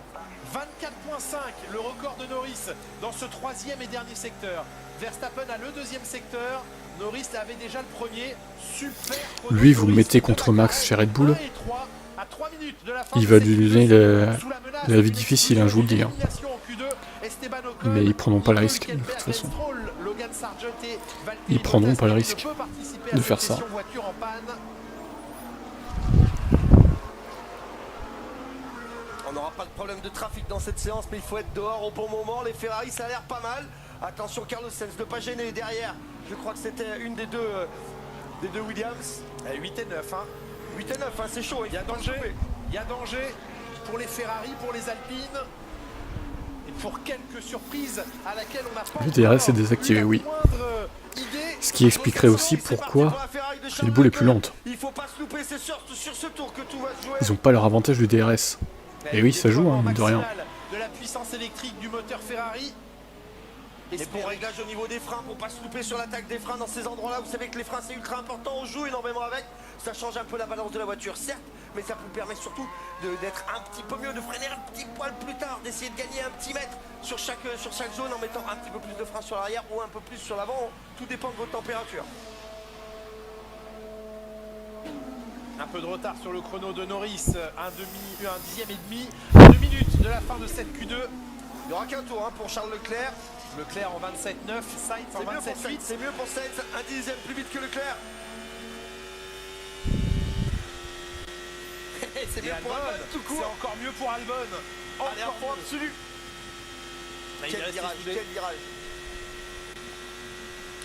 24.5, le record de Norris dans ce troisième et dernier secteur. Verstappen a le deuxième secteur. Norris avait déjà le premier. Super. Lui, vous le mettez contre Max chez Red Bull. Il va lui donner la vie difficile, hein, je vous le dis. Hein. Mais ils prendront pas le risque, de toute façon. Ils prendront pas le risque de faire ça. On n'aura pas de problème de trafic dans cette séance, mais il faut être dehors au bon moment. Les Ferrari, ça a l'air pas mal. Attention Carlos Sainz, ne pas gêner derrière. Je crois que c'était une des deux Williams. 8 et 9. Hein. 8 et 9, hein, c'est chaud. Il y a danger. Il y a danger pour les Ferrari, pour les Alpines. Et pour quelques surprises à laquelle on n'a pas. Le DRS est désactivé, oui. Ce qui expliquerait aussi pourquoi Red Bull est plus lente. Il faut pas se louper, c'est sur ce tour que tout va se jouer. Ils ont pas leur avantage du DRS. Et oui, ça joue, hein, mine de rien. De la puissance électrique du moteur Ferrari. Et bon réglage au niveau des freins pour pas se louper sur l'attaque des freins dans ces endroits-là. Vous savez que les freins c'est ultra important, on joue énormément avec. Ça change un peu la balance de la voiture, certes, mais ça vous permet surtout d'être un petit peu mieux, de freiner un petit poil plus tard, d'essayer de gagner un petit mètre sur chaque zone en mettant un petit peu plus de frein sur l'arrière ou un peu plus sur l'avant. Tout dépend de votre température. Un peu de retard sur le chrono de Norris, un dixième et demi, 2 minutes de la fin de cette Q2. Il n'y aura qu'un tour hein, pour Charles Leclerc. Leclerc en 27.9, Sainz en 27.8. C'est mieux pour Sainz, un dixième plus vite que Leclerc. C'est mieux pour Albon, tout court. C'est encore mieux pour Albon. Allez, un point absolu. Quel virage.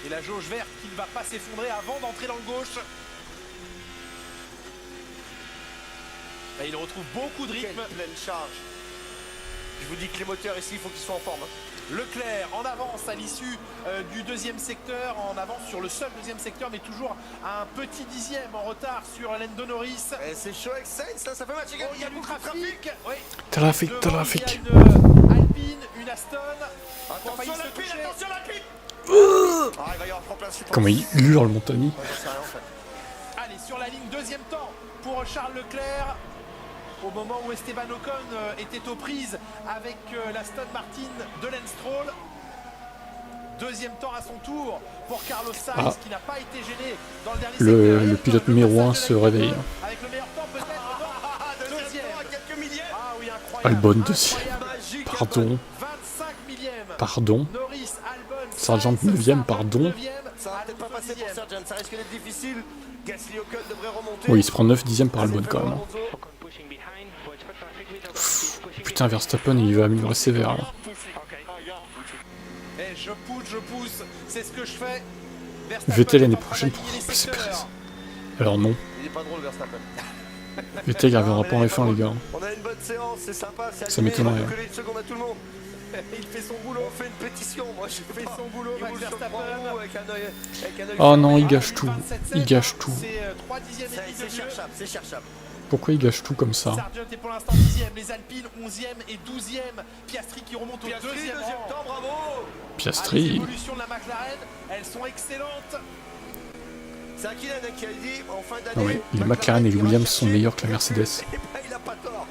Et la jauge verte qui ne va pas s'effondrer avant d'entrer dans le gauche. Là, il retrouve beaucoup de rythme. Quelle pleine charge. Je vous dis que les moteurs ici, il faut qu'ils soient en forme. Leclerc en avance à l'issue du deuxième secteur, en avance sur le seul deuxième secteur, mais toujours un petit dixième en retard sur Lando Norris. C'est chaud avec Sainz, ça fait match. Il y a du trafic. Oui. Trafic. Il y a une Alpine, une Aston. Attention l'Alpine. Il va y avoir remplacement. Comment il hurle, Montagny. Allez, sur la ligne, deuxième temps pour Charles Leclerc. Au moment où Esteban Ocon était aux prises avec l'Aston Martin de Lance Stroll. Deuxième temps à son tour pour Carlos Sainz qui n'a pas été gêné dans le dernier secteur. Le pilote numéro 1 se réveille. Avec le meilleur temps peut-être. Deuxième. Quelques millièmes. Ah oui, incroyable. Albon deuxième. Pardon. 25 millièmes. Pardon. Norris, Albon. Sargent 9ème, pardon. Ça va peut-être pas passer pour Sargent, ça risque d'être difficile. Gasly Ocon devrait remonter. Oui, il se prend 9 dixièmes par Albon quand même. Putain, Verstappen, il va améliorer sévère là. Et je pousse, c'est ce que je fais. Vettel l'année prochaine pour remplacer Perez. Alors non. Il est pas drôle Verstappen. Vettel il reviendra pas en F1 les gars. On a une bonne séance, c'est sympa, c'est ça m'étonnerait. Il fait une seconde à tout le monde. Il fait son boulot, on fait une pétition. Moi je fais son boulot avec Verstappen avec un œil. Oh non, il gâche tout. Il gâche tout. C'est cherchable. Pourquoi il gâche tout comme ça? Sargent est pour l'instant 10ème, les Alpines 11ème et 12ème. Piastri qui remonte au deuxième temps, bravo. Piastri. Les évolutions de la McLaren, elles sont excellentes. C'est Hakkinen qui a dit en fin d'année. Oui, les McLaren et les Williams sont meilleurs que la Mercedes. Il a pas tort.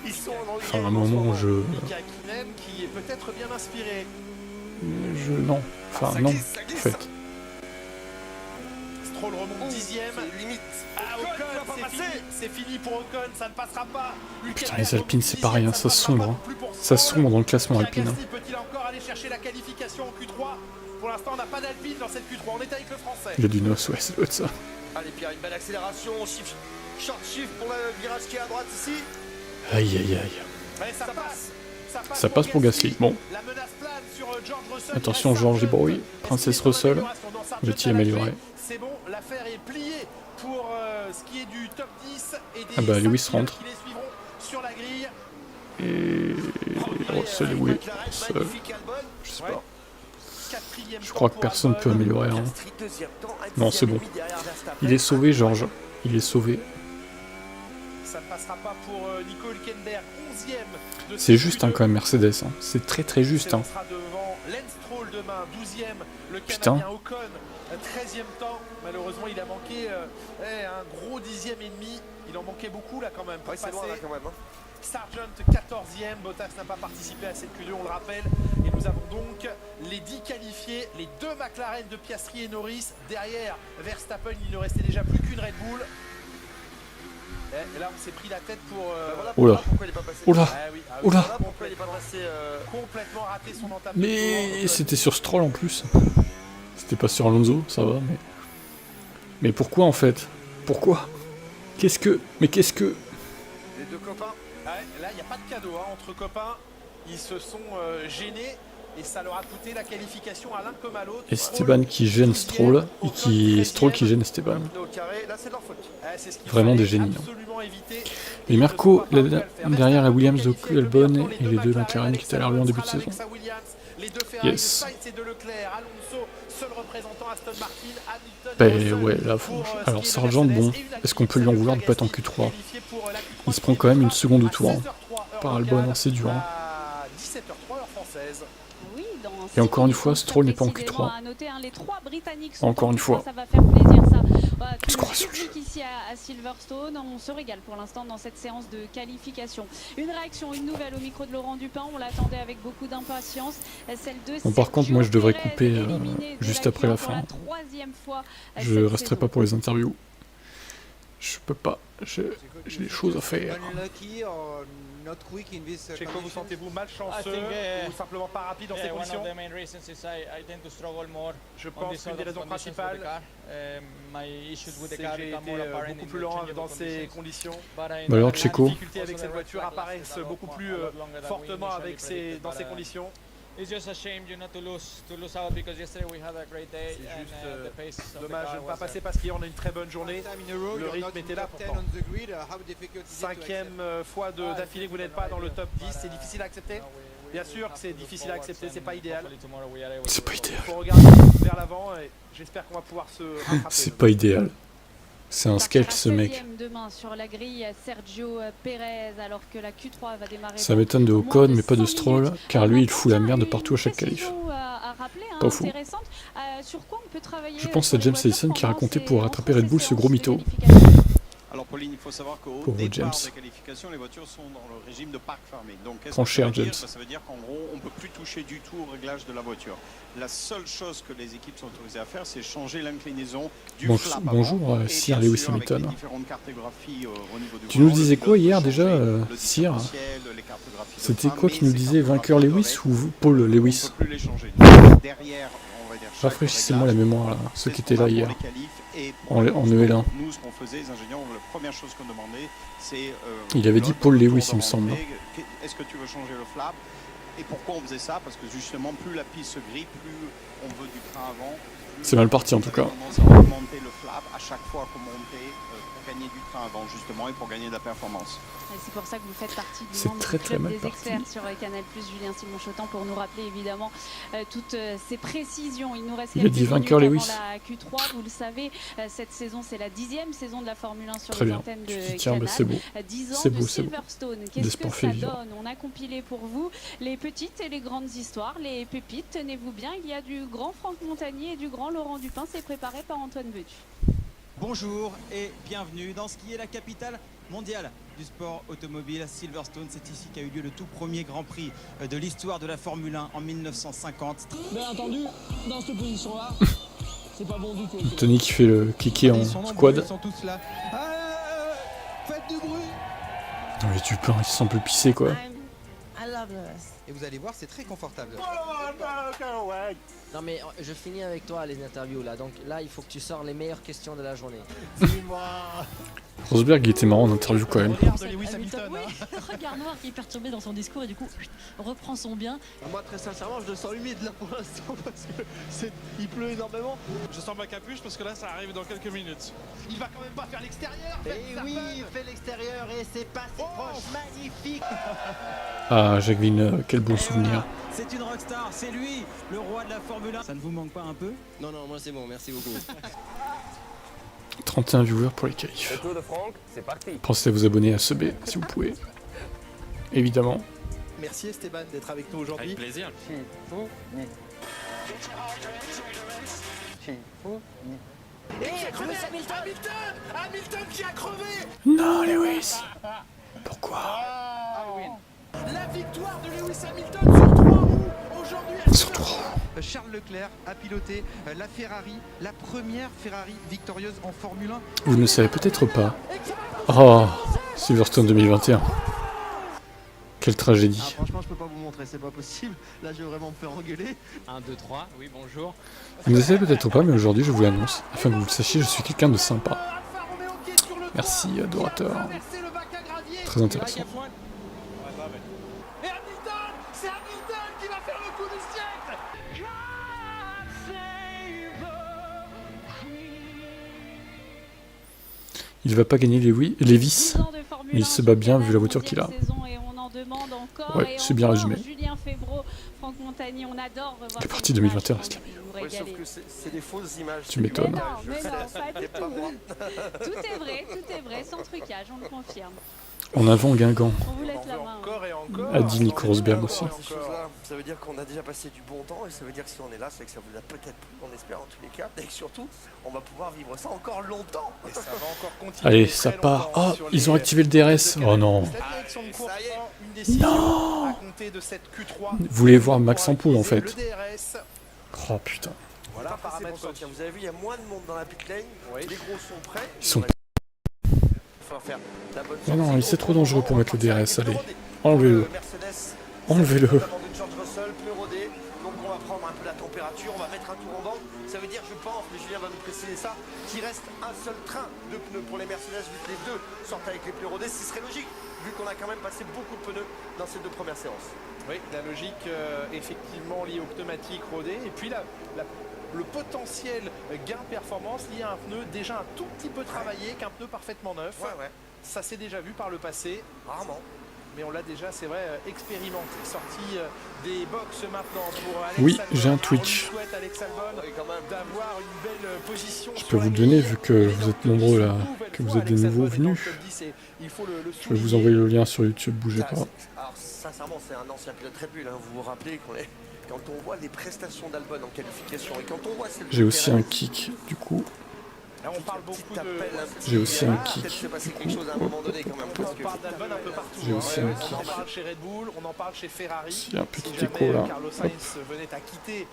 Ils sont enfin, à un moment où je. Hakkinen qui est peut-être bien inspiré. Non. Enfin, non, en fait. Stroll remonte 10ème. Limite. Ocon, c'est fini pour Ocon, ça ne passera pas. Putain, les Alpines, c'est pareil, hein, ça sombre. Hein. Ça sombre dans le classement Alpine. Hein. Peut-il encore aller chercher la qualification en Q3? Pour l'instant, on n'a pas d'Alpine dans cette Q3. On est avec le français. Il y a du NOS, ouais, ça doit être ça. Allez, Pierre, une belle accélération. Short shift pour le virage qui est à droite ici. Aïe, aïe, aïe. Ouais, ça passe. Ça passe pour Gasly. Bon. Attention, George Boy, Princess Russell. Petit amélioré. C'est bon, l'affaire est pliée pour ce qui est du top 10 et des ah bah Lewis rentre. qui les suivront sur la grille. Et Russell, oui. Russell. Je sais pas. Je crois que personne peut améliorer. Hein. Non, c'est bon. Il est sauvé, George. Il est sauvé. Ça ne passera pas pour Nico Hülkenberg, 11e. C'est juste hein, quand même Mercedes. Hein. C'est très très juste. Hein. Sera devant Lance Stroll demain, 12e. Le Putain. Canadien Ocon, 13e temps. Malheureusement, il a manqué un gros 10e et demi. Il en manquait beaucoup là quand même. Pour c'est loin là quand même. Hein. Sargent 14e, Bottas n'a pas participé à cette Q2, on le rappelle. Et nous avons donc les 10 qualifiés, les 2 McLaren de Piastri et Norris. Derrière Verstappen, il ne restait déjà plus qu'une Red Bull. Et là, on s'est pris la tête pour. Oula. Oula. Oula. Pourquoi il n'est pas passé complètement raté son entame. Mais c'était sur Stroll en plus. C'était pas sur Alonso, ça va, mais. Mais pourquoi en fait? Pourquoi? Qu'est-ce que. Mais qu'est-ce que. Les deux copains. Là, il n'y a pas de cadeau hein, entre copains. Ils se sont gênés et ça leur a coûté la qualification à l'un comme à l'autre. Esteban qui gêne Stroll et Stroll qui gêne Esteban. Vraiment des génies. Hein. Et Marco, derrière la Williams de Albon et les 2 McLaren qui étaient à l'air loin en début de saison. Yes. Ben ouais, là, faut... Alors Sargent, bon, est-ce qu'on peut lui en vouloir de pas être en Q3? Il se prend quand même une seconde de tour. Hein. Par Albon, c'est dur. Hein. Et encore une fois, Stroll n'est pas en Q3. Encore une fois. On se croit sur le jeu. Ici à Silverstone, on se régale pour l'instant dans cette séance de qualification. Une réaction, une nouvelle au micro de Laurent Dupin, on l'attendait avec beaucoup d'impatience. Celle de bon, par contre, moi je devrais couper juste après la fin. Je resterai pas pour les interviews. Je peux pas, j'ai des choses à faire. Checo, vous sentez-vous malchanceux ou simplement pas rapide dans ces conditions? Je pense qu'une des raisons principales, c'est que j'ai été beaucoup plus lent dans ces conditions. Bah alors Checo. Les difficultés avec cette voiture apparaissent beaucoup plus fortement dans ces conditions. It's just a shame, you know, to lose out because yesterday we had a great day and the pace of dommage de ne pas passer parce qu'hier on a une très bonne journée. Le rythme était là pourtant. 5e fois d'affilée que vous n'êtes pas dans le top 10, c'est difficile à accepter. Bien sûr que c'est difficile à accepter, c'est pas idéal. C'est pas idéal. Il faut regarder vers l'avant et j'espère qu'on va pouvoir se rattraper. C'est pas idéal. C'est un sketch ce mec. Demain sur la grille, Sergio Perez, alors que la Q3 va démarrer. Ça m'étonne de Ocon mais pas de Stroll, car lui il fout la merde partout à chaque qualif. Pas fou. Je pense à James Allison qui a raconté pour rattraper Red Bull ce gros mytho. Alors Pauline, il faut savoir qu'au Pauvre départ James. des qualifications, les voitures sont dans le régime de park farming. Donc qu'est-ce Prends que cher, ça veut dire? James. Ça veut dire qu'en gros, on ne peut plus toucher du tout au réglage de la voiture. La seule chose que les équipes sont autorisées à faire, c'est changer l'inclinaison du flap avant. Bonjour, Et Sir bien Lewis sûr, avec Hamilton. les différentes cartographies au niveau du Tu nous volant, disais le quoi pilote hier peut déjà, changer le Sir? différentiel, les cartographies de C'était frein, quoi mais qui nous ces disait vainqueur cartographies Lewis doivent ou Paul Lewis? On ne peut plus les changer. Donc, derrière, on va dire chaque Rafraîchissez-moi la réglage, mémoire là, ceux c'est qui ce qu'on étaient là a pour hier. les qualifs et En pour EL1. Nous, ce qu'on faisait, les ingénieurs, la première chose qu'on demandait, c'est... Il avait dit Paul Lewis, il me semble. Est-ce que tu veux changer le flap? Et pourquoi on faisait ça? Parce que justement, plus la piste se grille, plus on veut du train avant. C'est mal parti en tout cas. On va augmenter le flap à chaque fois qu'on montait pour gagner du train avant justement et pour gagner de la performance. Et c'est pour ça que vous faites partie du C'est membre très, du très club mal des parti. experts sur Canal+, Julien Simon-Chotan, pour nous rappeler évidemment toutes ces précisions. Il nous reste Il a quelques dit vainqueur minutes Lewis. avant la Q3. Vous le savez, cette saison, c'est la 10e saison de la Formule 1 sur Très les bien. antennes Tu de t'y tiens, Canal. bah c'est beau. 10 ans C'est de beau, c'est beau. Silverstone. Des Qu'est-ce que sports ça fait vivre. donne? On a compilé pour vous les petites et les grandes histoires, les pépites. Tenez-vous bien, il y a du grand Franck Montagnier et du grand Laurent Dupin. C'est préparé par Antoine Betu. Bonjour et bienvenue dans ce qui est la capitale mondiale du sport automobile, Silverstone. C'est ici qu'a eu lieu le tout premier Grand Prix de l'histoire de la Formule 1 en 1950. Bien entendu, dans cette position-là, c'est pas bon du tout. Tony qui fait le cliquer en squad. Ils sont tous là. Faites du bruit. Non mais Dupin, il se sent un peu pissé quoi. Et vous allez voir, c'est très confortable. Non mais je finis avec toi les interviews là, donc là il faut que tu sors les meilleures questions de la journée. Dis-moi. Rosberg, il était marrant en interview quand même. Regarde Lewis Hamilton, oui. Regard noir qui est perturbé dans son discours et du coup reprend son bien. Moi très sincèrement je le sens humide là pour l'instant parce que il pleut énormément. Je sors ma capuche parce que là ça arrive dans quelques minutes. Il va quand même pas faire l'extérieur. Et oui, il fait l'extérieur et c'est pas si proche, magnifique. Ah, Jacqueline, quel bon souvenir. C'est une rockstar, c'est lui, le roi de la Formule 1. Ça ne vous manque pas un peu? Non, moi c'est bon, merci beaucoup. 31 viewers pour les qualifs. Le Tour de Franck, c'est parti. Pensez à vous abonner à ce B si vous pouvez. Évidemment. Merci Esteban d'être avec nous aujourd'hui. Avec plaisir. Et Lewis Hamilton qui a crevé. Non, Lewis. Pourquoi? La victoire de Lewis Hamilton sur 3 roues aujourd'hui. Sur 3. Charles Leclerc a piloté la Ferrari, la première Ferrari victorieuse en Formule 1. Vous ne le savez peut-être pas. Oh, Silverstone 2021. Quelle tragédie. Ah, franchement je peux pas vous montrer, c'est pas possible. Là je vais vraiment me faire engueuler. 1, 2, 3, oui bonjour. Vous ne le savez peut-être pas, mais aujourd'hui je vous l'annonce. Afin que vous le sachiez, je suis quelqu'un de sympa. Merci, adorateur. Très intéressant. Et Hamilton, c'est Hamilton qui va faire le coup du siècle. Il va pas gagner Lewis, mais il se bat bien vu la voiture qu'il a. Ouais, c'est bien résumé. Les parties 2021 restent la meilleure. Oui, sauf que c'est des fausses images. Tu m'étonnes. Mais non, pas du tout. Tout est vrai, sans trucage, on le confirme. En avant Guingamp. On vous laisse la main. Encore et encore. A dit Nico Rosberg aussi. Ces choses-là, ça veut dire qu'on a déjà passé du bon temps et ça veut dire que si on est là, c'est que ça vous a peut-être plu, on espère en tous les cas, et que surtout, on va pouvoir vivre ça encore longtemps. Et ça va encore continuer. Allez, ça part. Oh, ils ont activé le DRS. Oh non. Non. Vous voulez voir Max en poule en fait. Oh putain. Voilà, vous avez vu, il y a moins de monde dans la pit lane. Les gros sont prêts. Ils sont. Non, non, c'est trop dangereux pour mettre le DRS. Allez, enlevez-le. Enlevez-le. Donc on va prendre un peu la température, on va mettre un tour en banque. Ça veut dire, je pense, mais Julien va nous préciser ça, qu'il reste un seul train de pneus pour les Mercedes, vu que les deux sortent avec les pneus rodés. Ce serait logique, vu qu'on a quand même passé beaucoup de pneus dans ces deux premières séances. Oui, la logique effectivement liée aux pneumatiques rodés. Et puis le potentiel gain performance lié à un pneu déjà un tout petit peu travaillé qu'un pneu parfaitement neuf. Ça s'est déjà vu par le passé. Rarement. Mais on l'a déjà, c'est vrai, expérimenté. Sorti des box maintenant pour Alex Oui, Albon. j'ai un Twitch. On souhaite Alex Albon d'avoir une belle position. Je peux vous le donner vu que vous êtes nombreux là, que vous êtes des nouveaux venus. Je vais vous envoyer le lien sur YouTube, bougez pas. Alors sincèrement, c'est un ancien pilote Red Bull, hein. Vous vous rappelez quand on voit les prestations d'Albon en qualification et quand on voit celle de J'ai aussi Perez, un kick du coup. Là, on parle beaucoup J'ai aussi un kick. peut-être s'est passé quelque chose à un moment donné quand même. Parce que on parle d'Albon un peu partout. J'ai aussi un on en parle chez Red Bull, on en parle chez Ferrari. Il y a un petit si écho jamais là. Carlos Sainz venait à quitter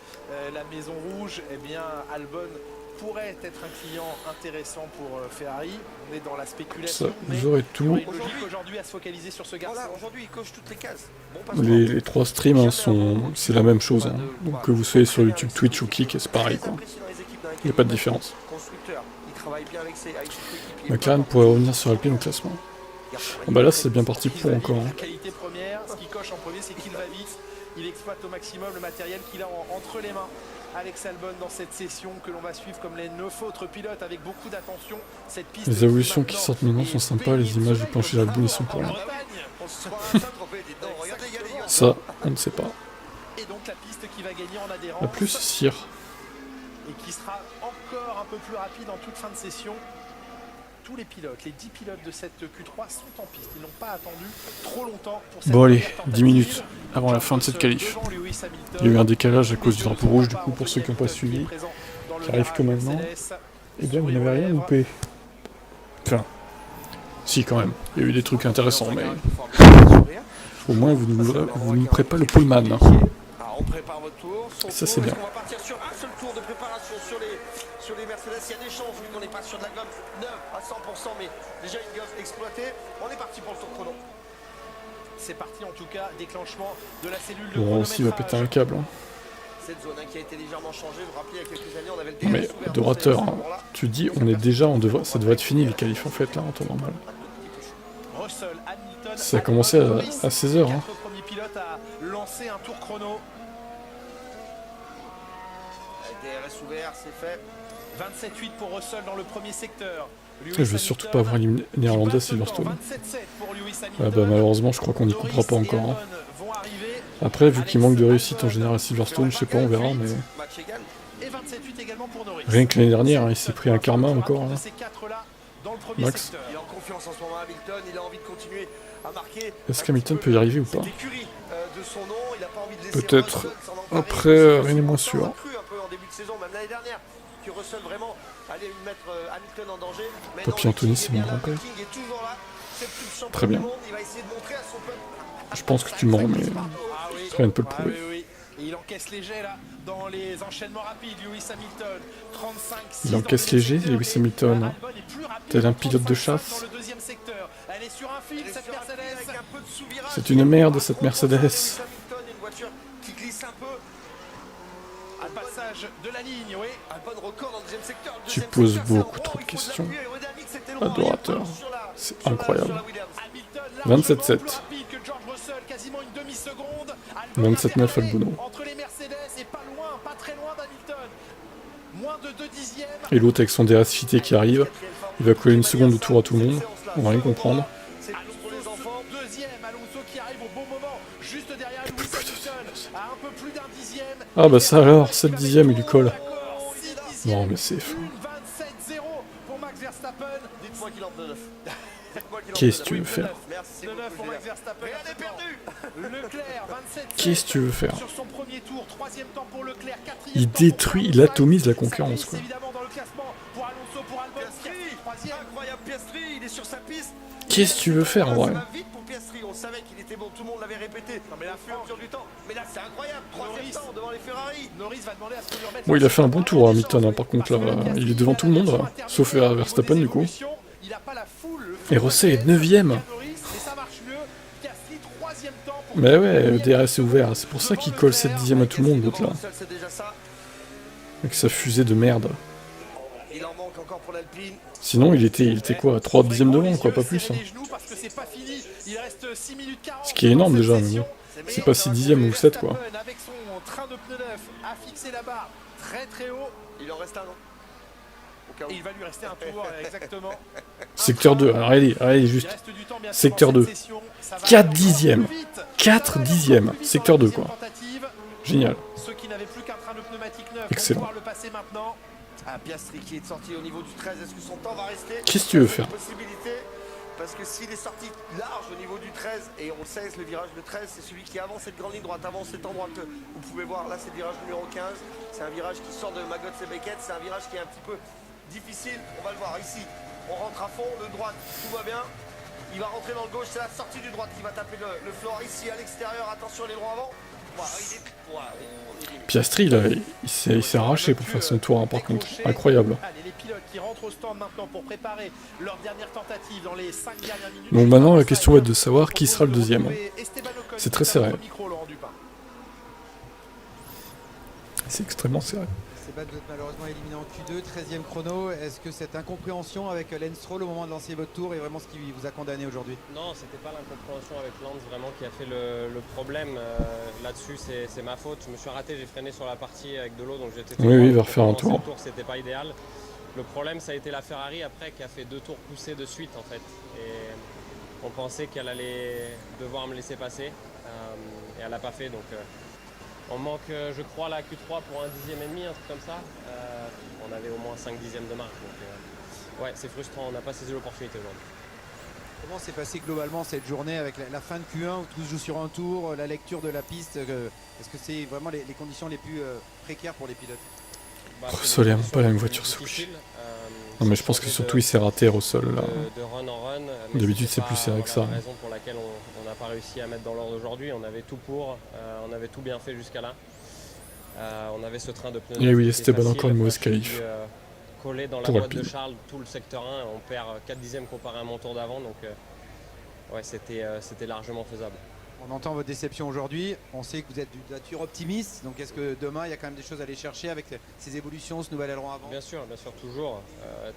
la Maison Rouge, eh bien Albon pourrait être un client intéressant pour Ferrari. On est dans la spéculation. Ça, vous aurez tout. Aujourd'hui à se focaliser sur ce garçon. Voilà, aujourd'hui il coche toutes les cases. Les 3 streams hein, c'est la même chose. Hein. Donc que vous soyez sur YouTube, Twitch ou Kick, c'est pareil quoi. Il n'y a pas de différence. McLaren pourrait revenir sur Alpine au classement. Ah bah là c'est bien parti pour encore. Hein. La qualité première, ce qui coche en premier, c'est qu'il va vite. Il exploite au maximum le matériel qu'il a entre les mains. Alex Albon dans cette session que l'on va suivre comme les 9 autres pilotes avec beaucoup d'attention. Les évolutions qui sortent maintenant sont sympas, les images du plancher d'Albon ils sont pour rien. Ça, on ne sait pas. Et donc la piste qui va gagner en adhérence. La plus Cyr. Et qui sera encore un peu plus rapide en toute fin de session. Tous les pilotes, les 10 pilotes de cette Q3 sont en piste. Ils n'ont pas attendu trop longtemps pour cette Bon allez, 10 minutes avant la fin de cette qualif. Il y a eu un décalage à cause du drapeau rouge du coup pour ceux qui n'ont pas suivi. Qui arrive que maintenant. Eh bien vous n'avez rien loupé. Enfin, si quand même. Il y a eu des trucs intéressants mais... Au moins vous ne louperez pas le poleman. Hein. On prépare votre tour. Ça c'est bien. On va partir sur un seul tour de préparation sur les Mercedes. Il y a des chances vu qu'on n'est pas sur de la gomme neuve à 100%, mais déjà une gomme exploitée. On est parti pour le tour chrono. C'est parti en tout cas, déclenchement de la cellule de Laurent aussi va péter un câble. Hein. cette zone qui a été légèrement changée. Vous vous rappelez, il y a quelques années, on avait le Non, mais DRS ouvert. Dorateur, hein, tu dis, on est déjà, ça devrait être fini les qualifs en fait là en temps normal. Russell, Hamilton, Ça a commencé à 16h. Hein. Quatre premiers pilotes à lancer un tour chrono. DRS ouvert, c'est fait. 27-8 pour Russell dans le premier secteur. Je veux surtout pas avoir une néerlandaise Silverstone. Ah bah malheureusement je crois qu'on n'y coupera pas encore. Hein. Après vu qu'il manque de réussite en général à Silverstone, je sais pas, on verra, mais... Rien que l'année dernière, hein, il s'est pris un karma encore. Hein. Max. Il est en confiance en ce moment, Hamilton, il a envie de continuer à marquer. Est-ce qu'Hamilton peut y arriver ou pas? De son nom, il a pas envie de laisser Peut-être. Russell, Après, rien n'est moins sûr. un peu en début de saison, même l'année dernière, que Russell vraiment allait mettre Hamilton en danger. Mais Papy Anthony, c'est mon grand-père. Très bien. Je pense que tu mens, mais rien ne peut le prouver. Et il encaisse léger là dans les enchaînements rapides. Lewis Hamilton, 35. Il encaisse léger, Lewis Hamilton. Tel un pilote de chasse. C'est une merde cette Mercedes. Une voiture qui glisse un peu. Un passage de la ligne, oui. Un bon record dans le deuxième secteur. Tu poses beaucoup trop de questions. Adorateur. C'est incroyable. 27-7. 27-9 Albono. Et l'autre avec son DRS cheaté qui arrive, il va coller une seconde de tour à tout le monde. On va rien comprendre. Ah bah ça alors, 7 dixièmes il lui colle. Non mais c'est fou. Qu'est-ce que tu veux faire? Qu'est-ce que tu veux faire? Il détruit, il atomise la concurrence quoi. Qu'est-ce que tu veux faire en vrai? On savait qu'il était bon, tout le monde l'avait répété. Non mais la fureur du temps. Mais là c'est incroyable, troisième temps devant les Ferrari. Bon, il a fait un bon tour Hamilton hein, par contre là, il est devant tout le monde là, sauf Verstappen du coup. Et Russell est 9ème. Mais ouais, le DRS est ouvert, c'est pour ça qu'il colle 7 dixièmes à tout le monde l'autre là. Avec sa fusée de merde. Il en manque encore pour l'Alpine. Sinon il était quoi, 3 dixièmes devant quoi, pas plus. Hein. Ce qui est énorme déjà, mais bon. C'est pas 6 dixièmes ou 7 quoi. Avec son train de pneus neuf a fixé la barre très très haut. Il en reste un, non? Et il va lui rester un tour, exactement. Secteur 2, allez juste. Secteur 2. 4 dixièmes. 4 dixièmes. Secteur 2 quoi. Génial. Excellent. Piastri qui est sorti au niveau du 13, est-ce que son temps va rester? Qu'est-ce que tu veux faire? Parce que s'il est sorti large au niveau du 13, et on le sait, le virage de 13, c'est celui qui avance cette grande ligne droite, avance cet endroit que vous pouvez voir, là c'est le virage numéro 15, c'est un virage qui sort de Maggots et Beckett, c'est un virage qui est un petit peu difficile, on va le voir ici, on rentre à fond, le droite, tout va bien, il va rentrer dans le gauche, c'est la sortie du droite qui va taper le floor, ici à l'extérieur, attention les droits avant. Piastri, il s'est arraché pour faire son tour, hein, par contre. Incroyable. Donc maintenant, la question va être de savoir qui sera le deuxième. C'est très serré. C'est extrêmement serré. Sébastien, vous êtes malheureusement éliminé en Q2, 13e chrono. Est-ce que cette incompréhension avec Lance Stroll au moment de lancer votre tour est vraiment ce qui vous a condamné aujourd'hui? Non, c'était pas l'incompréhension avec Lance vraiment qui a fait le problème. Là-dessus, c'est ma faute. Je me suis raté, j'ai freiné sur la partie avec de l'eau, donc j'étais. Oui, il va refaire un tour. C'était pas idéal. Le problème, ça a été la Ferrari après qui a fait 2 tours poussés de suite en fait. Et on pensait qu'elle allait devoir me laisser passer et elle l'a pas fait donc. On manque, je crois, la Q3 pour 1 dixième et demi, un truc comme ça. On avait au moins 5 dixièmes de marque. Donc, ouais, c'est frustrant, on n'a pas saisi l'opportunité aujourd'hui. Comment s'est passé globalement cette journée avec la fin de Q1 où tout se joue sur un tour, la lecture de la piste? Est-ce que c'est vraiment les conditions les plus précaires pour les pilotes? Russell n'aime pas la même voiture sur lui. Non mais je pense que surtout il s'est raté Russell là. D'habitude c'est plus serré que ça. C'est la raison pour laquelle on n'a pas réussi à mettre dans l'ordre aujourd'hui. On avait tout pour, on avait tout bien fait jusqu'à là. On avait ce train de pneus. Et oui, Esteban encore une mauvaise qualif. Collé dans la boîte de Charles tout le secteur 1, on perd 4 dixièmes comparé à mon tour d'avant. Donc ouais, c'était largement faisable. On entend votre déception aujourd'hui, on sait que vous êtes de nature optimiste, donc est-ce que demain il y a quand même des choses à aller chercher avec ces évolutions, ce nouvel aileron avant? Bien sûr, toujours.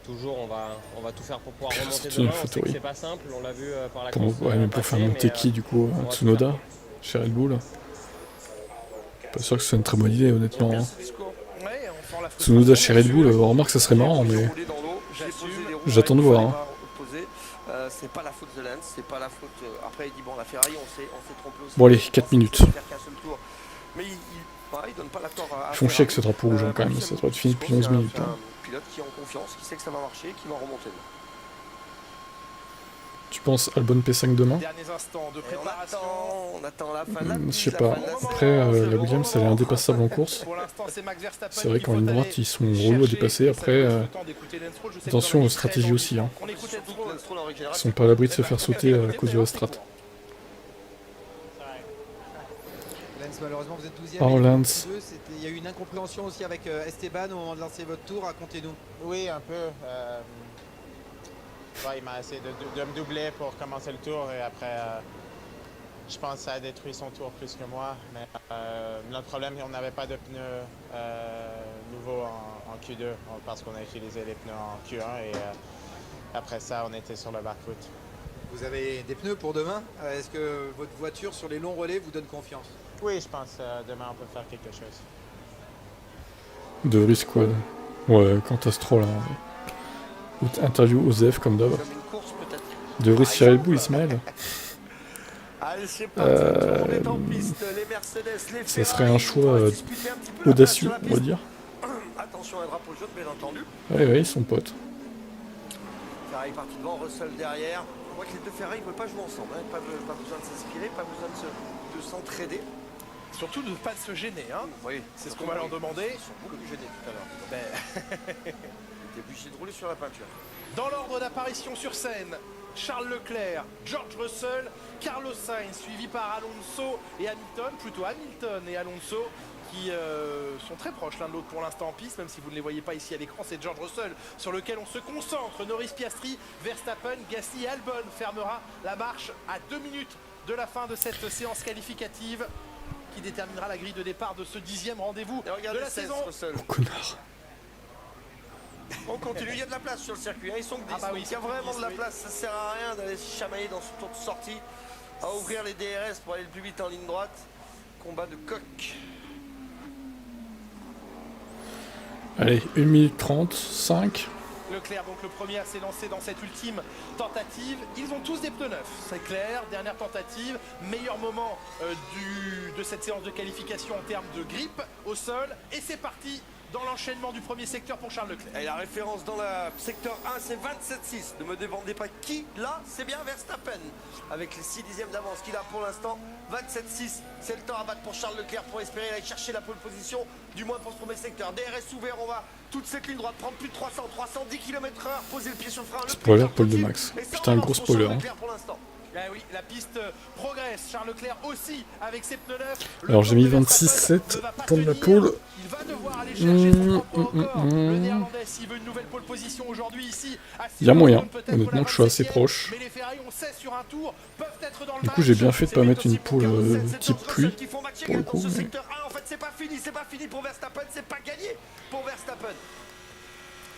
Toujours on va tout faire pour pouvoir remonter sorti une demain. On photo, sait que oui. c'est pas simple, on l'a vu par la Pour, course. ouais, mais pour faire monter qui du coup Tsunoda chez Red Bull. Pas sûr que ce soit une très bonne idée honnêtement. Hein. Tsunoda chez Red Bull, remarque ça serait marrant mais j'attends de voir. Hein. C'est pas la faute de Lens, c'est pas la faute. Après, il dit bon, la Ferrari, on s'est trompé aussi. Bon, allez, 4 minutes. Mais il donne pas l'accord à. Ils font chier avec ce drapeau rouge quand même, ça doit être fini depuis 11 minutes. C'est un pilote qui est en confiance, qui sait que ça va marcher, qui va remonter. Tu penses Albon P5 demain? On attend la fin de la Je sais pas. Après, la Williams elle est indépassable en course. C'est vrai qu'en ligne droite ils sont relous à dépasser. Après, attention aux stratégies aussi. Hein. Ils sont pas à l'abri de se faire sauter à cause de la strat. Lens, malheureusement vous êtes 12e. Oh Lens. Il y a eu une incompréhension aussi avec Esteban au moment de lancer votre tour, racontez-nous. Oui, un peu. Ouais, il m'a essayé de me doubler pour commencer le tour et après, je pense que ça a détruit son tour plus que moi. Mais notre problème, on n'avait pas de pneus nouveaux en Q2 parce qu'on a utilisé les pneus en Q1 et après ça, on était sur le back-foot. Vous avez des pneus pour demain? Est-ce que votre voiture sur les longs relais vous donne confiance? Oui, je pense demain on peut faire quelque chose. De risque quoi. Ouais, quant à Stroll. Hein. Interview OZEF comme d'hab. De Vries chez Red Bull, Ismaël. Ça serait un choix audacieux, on va dire. Attention à un drapeau jaune, bien entendu. Ouais, ils sont potes. Ferrari parti devant, Russell derrière. On voit que les deux Ferrari ne veulent pas jouer ensemble. Hein. Pas besoin de s'inspirer, pas besoin de s'entraider. Surtout de ne pas se gêner. Hein. Oui, c'est ce qu'on va leur demander. Ils sont beaucoup gênés tout à l'heure. Il est obligé de rouler sur la peinture. Dans l'ordre d'apparition sur scène, Charles Leclerc, George Russell, Carlos Sainz, suivi par Alonso et Hamilton, plutôt Hamilton et Alonso, qui sont très proches l'un de l'autre pour l'instant en piste, même si vous ne les voyez pas ici à l'écran. C'est George Russell sur lequel on se concentre. Norris, Piastri, Verstappen, Gasly et Albon fermera la marche à 2 minutes de la fin de cette séance qualificative qui déterminera la grille de départ de ce 10e rendez-vous de la saison. Oh connard. On continue, il y a de la place sur le circuit, hein. Ils sont que 10, bah oui, donc il y a vraiment de la place, ça sert à rien d'aller se chamailler dans ce tour de sortie, à ouvrir les DRS pour aller le plus vite en ligne droite. Combat de coq. Allez, 1 minute 30, 5. Leclerc, donc le premier à s'élancer dans cette ultime tentative. Ils ont tous des pneus neufs, c'est clair. Dernière tentative, meilleur moment de cette séance de qualification en termes de grippe au sol. Et c'est parti dans l'enchaînement du premier secteur pour Charles Leclerc. Et la référence dans le secteur 1, c'est 27,6. Ne me demandez pas qui, là, c'est bien Verstappen. Avec les 6 dixièmes d'avance qu'il a pour l'instant. 27,6, c'est le temps à battre pour Charles Leclerc pour espérer aller chercher la pole position, du moins pour ce premier secteur. DRS ouvert, on va toute cette ligne droite prendre plus de 310 km/h, poser le pied sur le frein. Spoiler, Paul de Max. Putain, un gros spoiler. Hein. Eh oui, la piste progresse. Charles Leclerc aussi avec ses pneus neufs. Alors j'ai mis 26,7 pour la pole. Il va devoir aller chercher son propre record. Le Néerlandais, s'il veut une nouvelle pole position aujourd'hui ici. Il y a moyen, honnêtement, que je sois assez proche. Mais les Ferrari, on sait sur un tour, peuvent être dans le Du coup, j'ai bien fait de pas mettre une pole type pluie pour le coup. Mais... En fait, c'est pas fini pour Verstappen, c'est pas gagné pour Verstappen.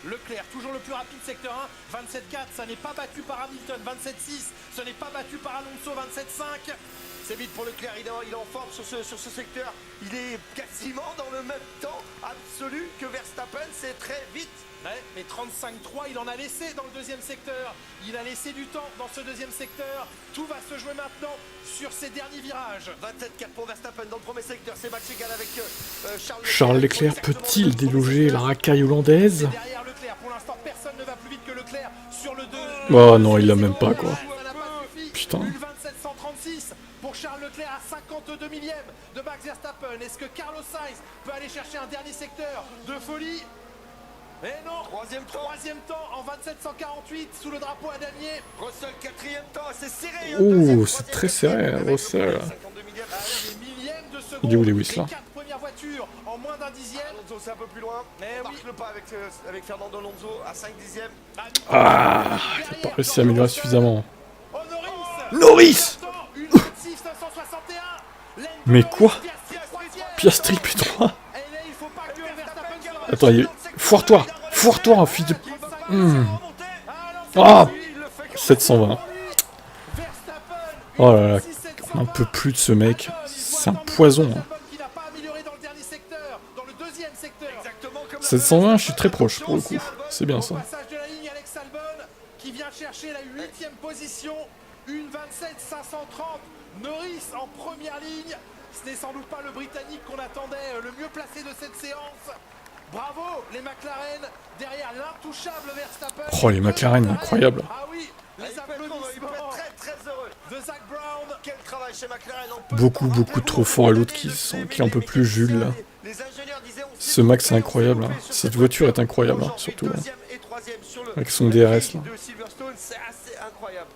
Leclerc, toujours le plus rapide secteur 1, 27,4, ça n'est pas battu par Hamilton, 27,6, ce n'est pas battu par Alonso, 27,5. C'est vite pour Leclerc, il est en forme sur ce secteur. Il est quasiment dans le même temps absolu que Verstappen, c'est très vite. Ouais, mais 35,3, il en a laissé dans le deuxième secteur. Il a laissé du temps dans ce deuxième secteur. Tout va se jouer maintenant sur ces derniers virages. 27,4 pour Verstappen dans le premier secteur. C'est match égal avec Charles Leclerc peut-il déloger la racaille hollandaise? Derrière Leclerc, pour l'instant, personne ne va plus vite que Leclerc sur le 2. Oh non, il l'a même pas quoi. Putain. 27,136 pour Charles Leclerc à 52 millièmes de Max Verstappen. Est-ce que Carlos Sainz peut aller chercher un dernier secteur de folie? Et non, troisième temps en 27,148 sous le drapeau à damier. Russell, quatrième temps, c'est serré. Ouh, c'est très serré, Russell. Il est où Lewis là? 4 premières voitures en moins d'un dixième. Alonso, c'est un peu plus loin. On marque le pas avec Fernando Alonso à 5 dixièmes. Ah, il n'a pas réussi à améliorer suffisamment. Norris. Mais quoi? Piastri P3. Attends, foire-toi! Foire-toi, fils de... Ah 720. Oh là là, on n'en peut plus de ce mec. C'est un poison. Hein. 720, je suis très proche pour le coup. C'est bien ça. Qui vient chercher la 8e position, une 27-530. Norris en première ligne. Ce n'est sans doute pas le Britannique qu'on attendait le mieux placé de cette séance. Bravo les McLaren, derrière l'intouchable Verstappen. Oh les McLaren, incroyable. Ah oui, les applaudissements très heureux de Zach Brown. Quel travail chez McLaren. Beaucoup trop fort à l'autre qui en peut plus, Jules là. Ce Max c'est incroyable. Hein. Cette voiture est incroyable, hein, surtout. Hein. Avec son DRS là. C'est assez incroyable.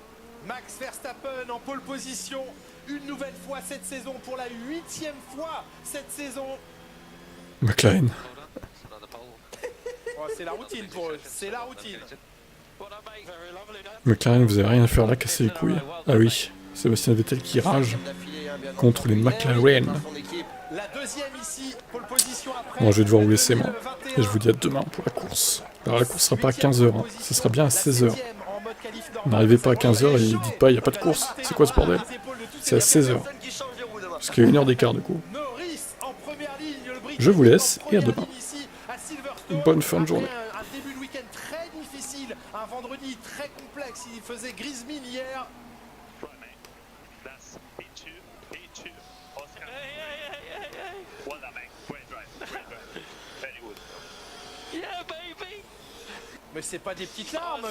Max Verstappen en pole position une nouvelle fois cette saison pour la 8e fois cette saison. McLaren. Oh, c'est la routine pour eux, c'est la routine. McLaren, vous avez rien à faire là, casser les couilles. Ah oui, Sébastien Vettel qui rage contre les McLaren. La deuxième ici, pole position après. Bon, je vais devoir vous laisser moi. Et je vous dis à demain pour la course. Alors la course sera pas à 15h, hein. Ça sera bien à 16h. N'arrivez pas à 15h et dites pas il n'y a pas de course. C'est quoi ce bordel? C'est à 16h. Parce qu'il y a 1 heure d'écart du coup. Je vous laisse et à demain. Bonne fin de journée. Un début de week-end très difficile, un vendredi très complexe, il faisait grise mine hier. Mais c'est pas des petites larmes.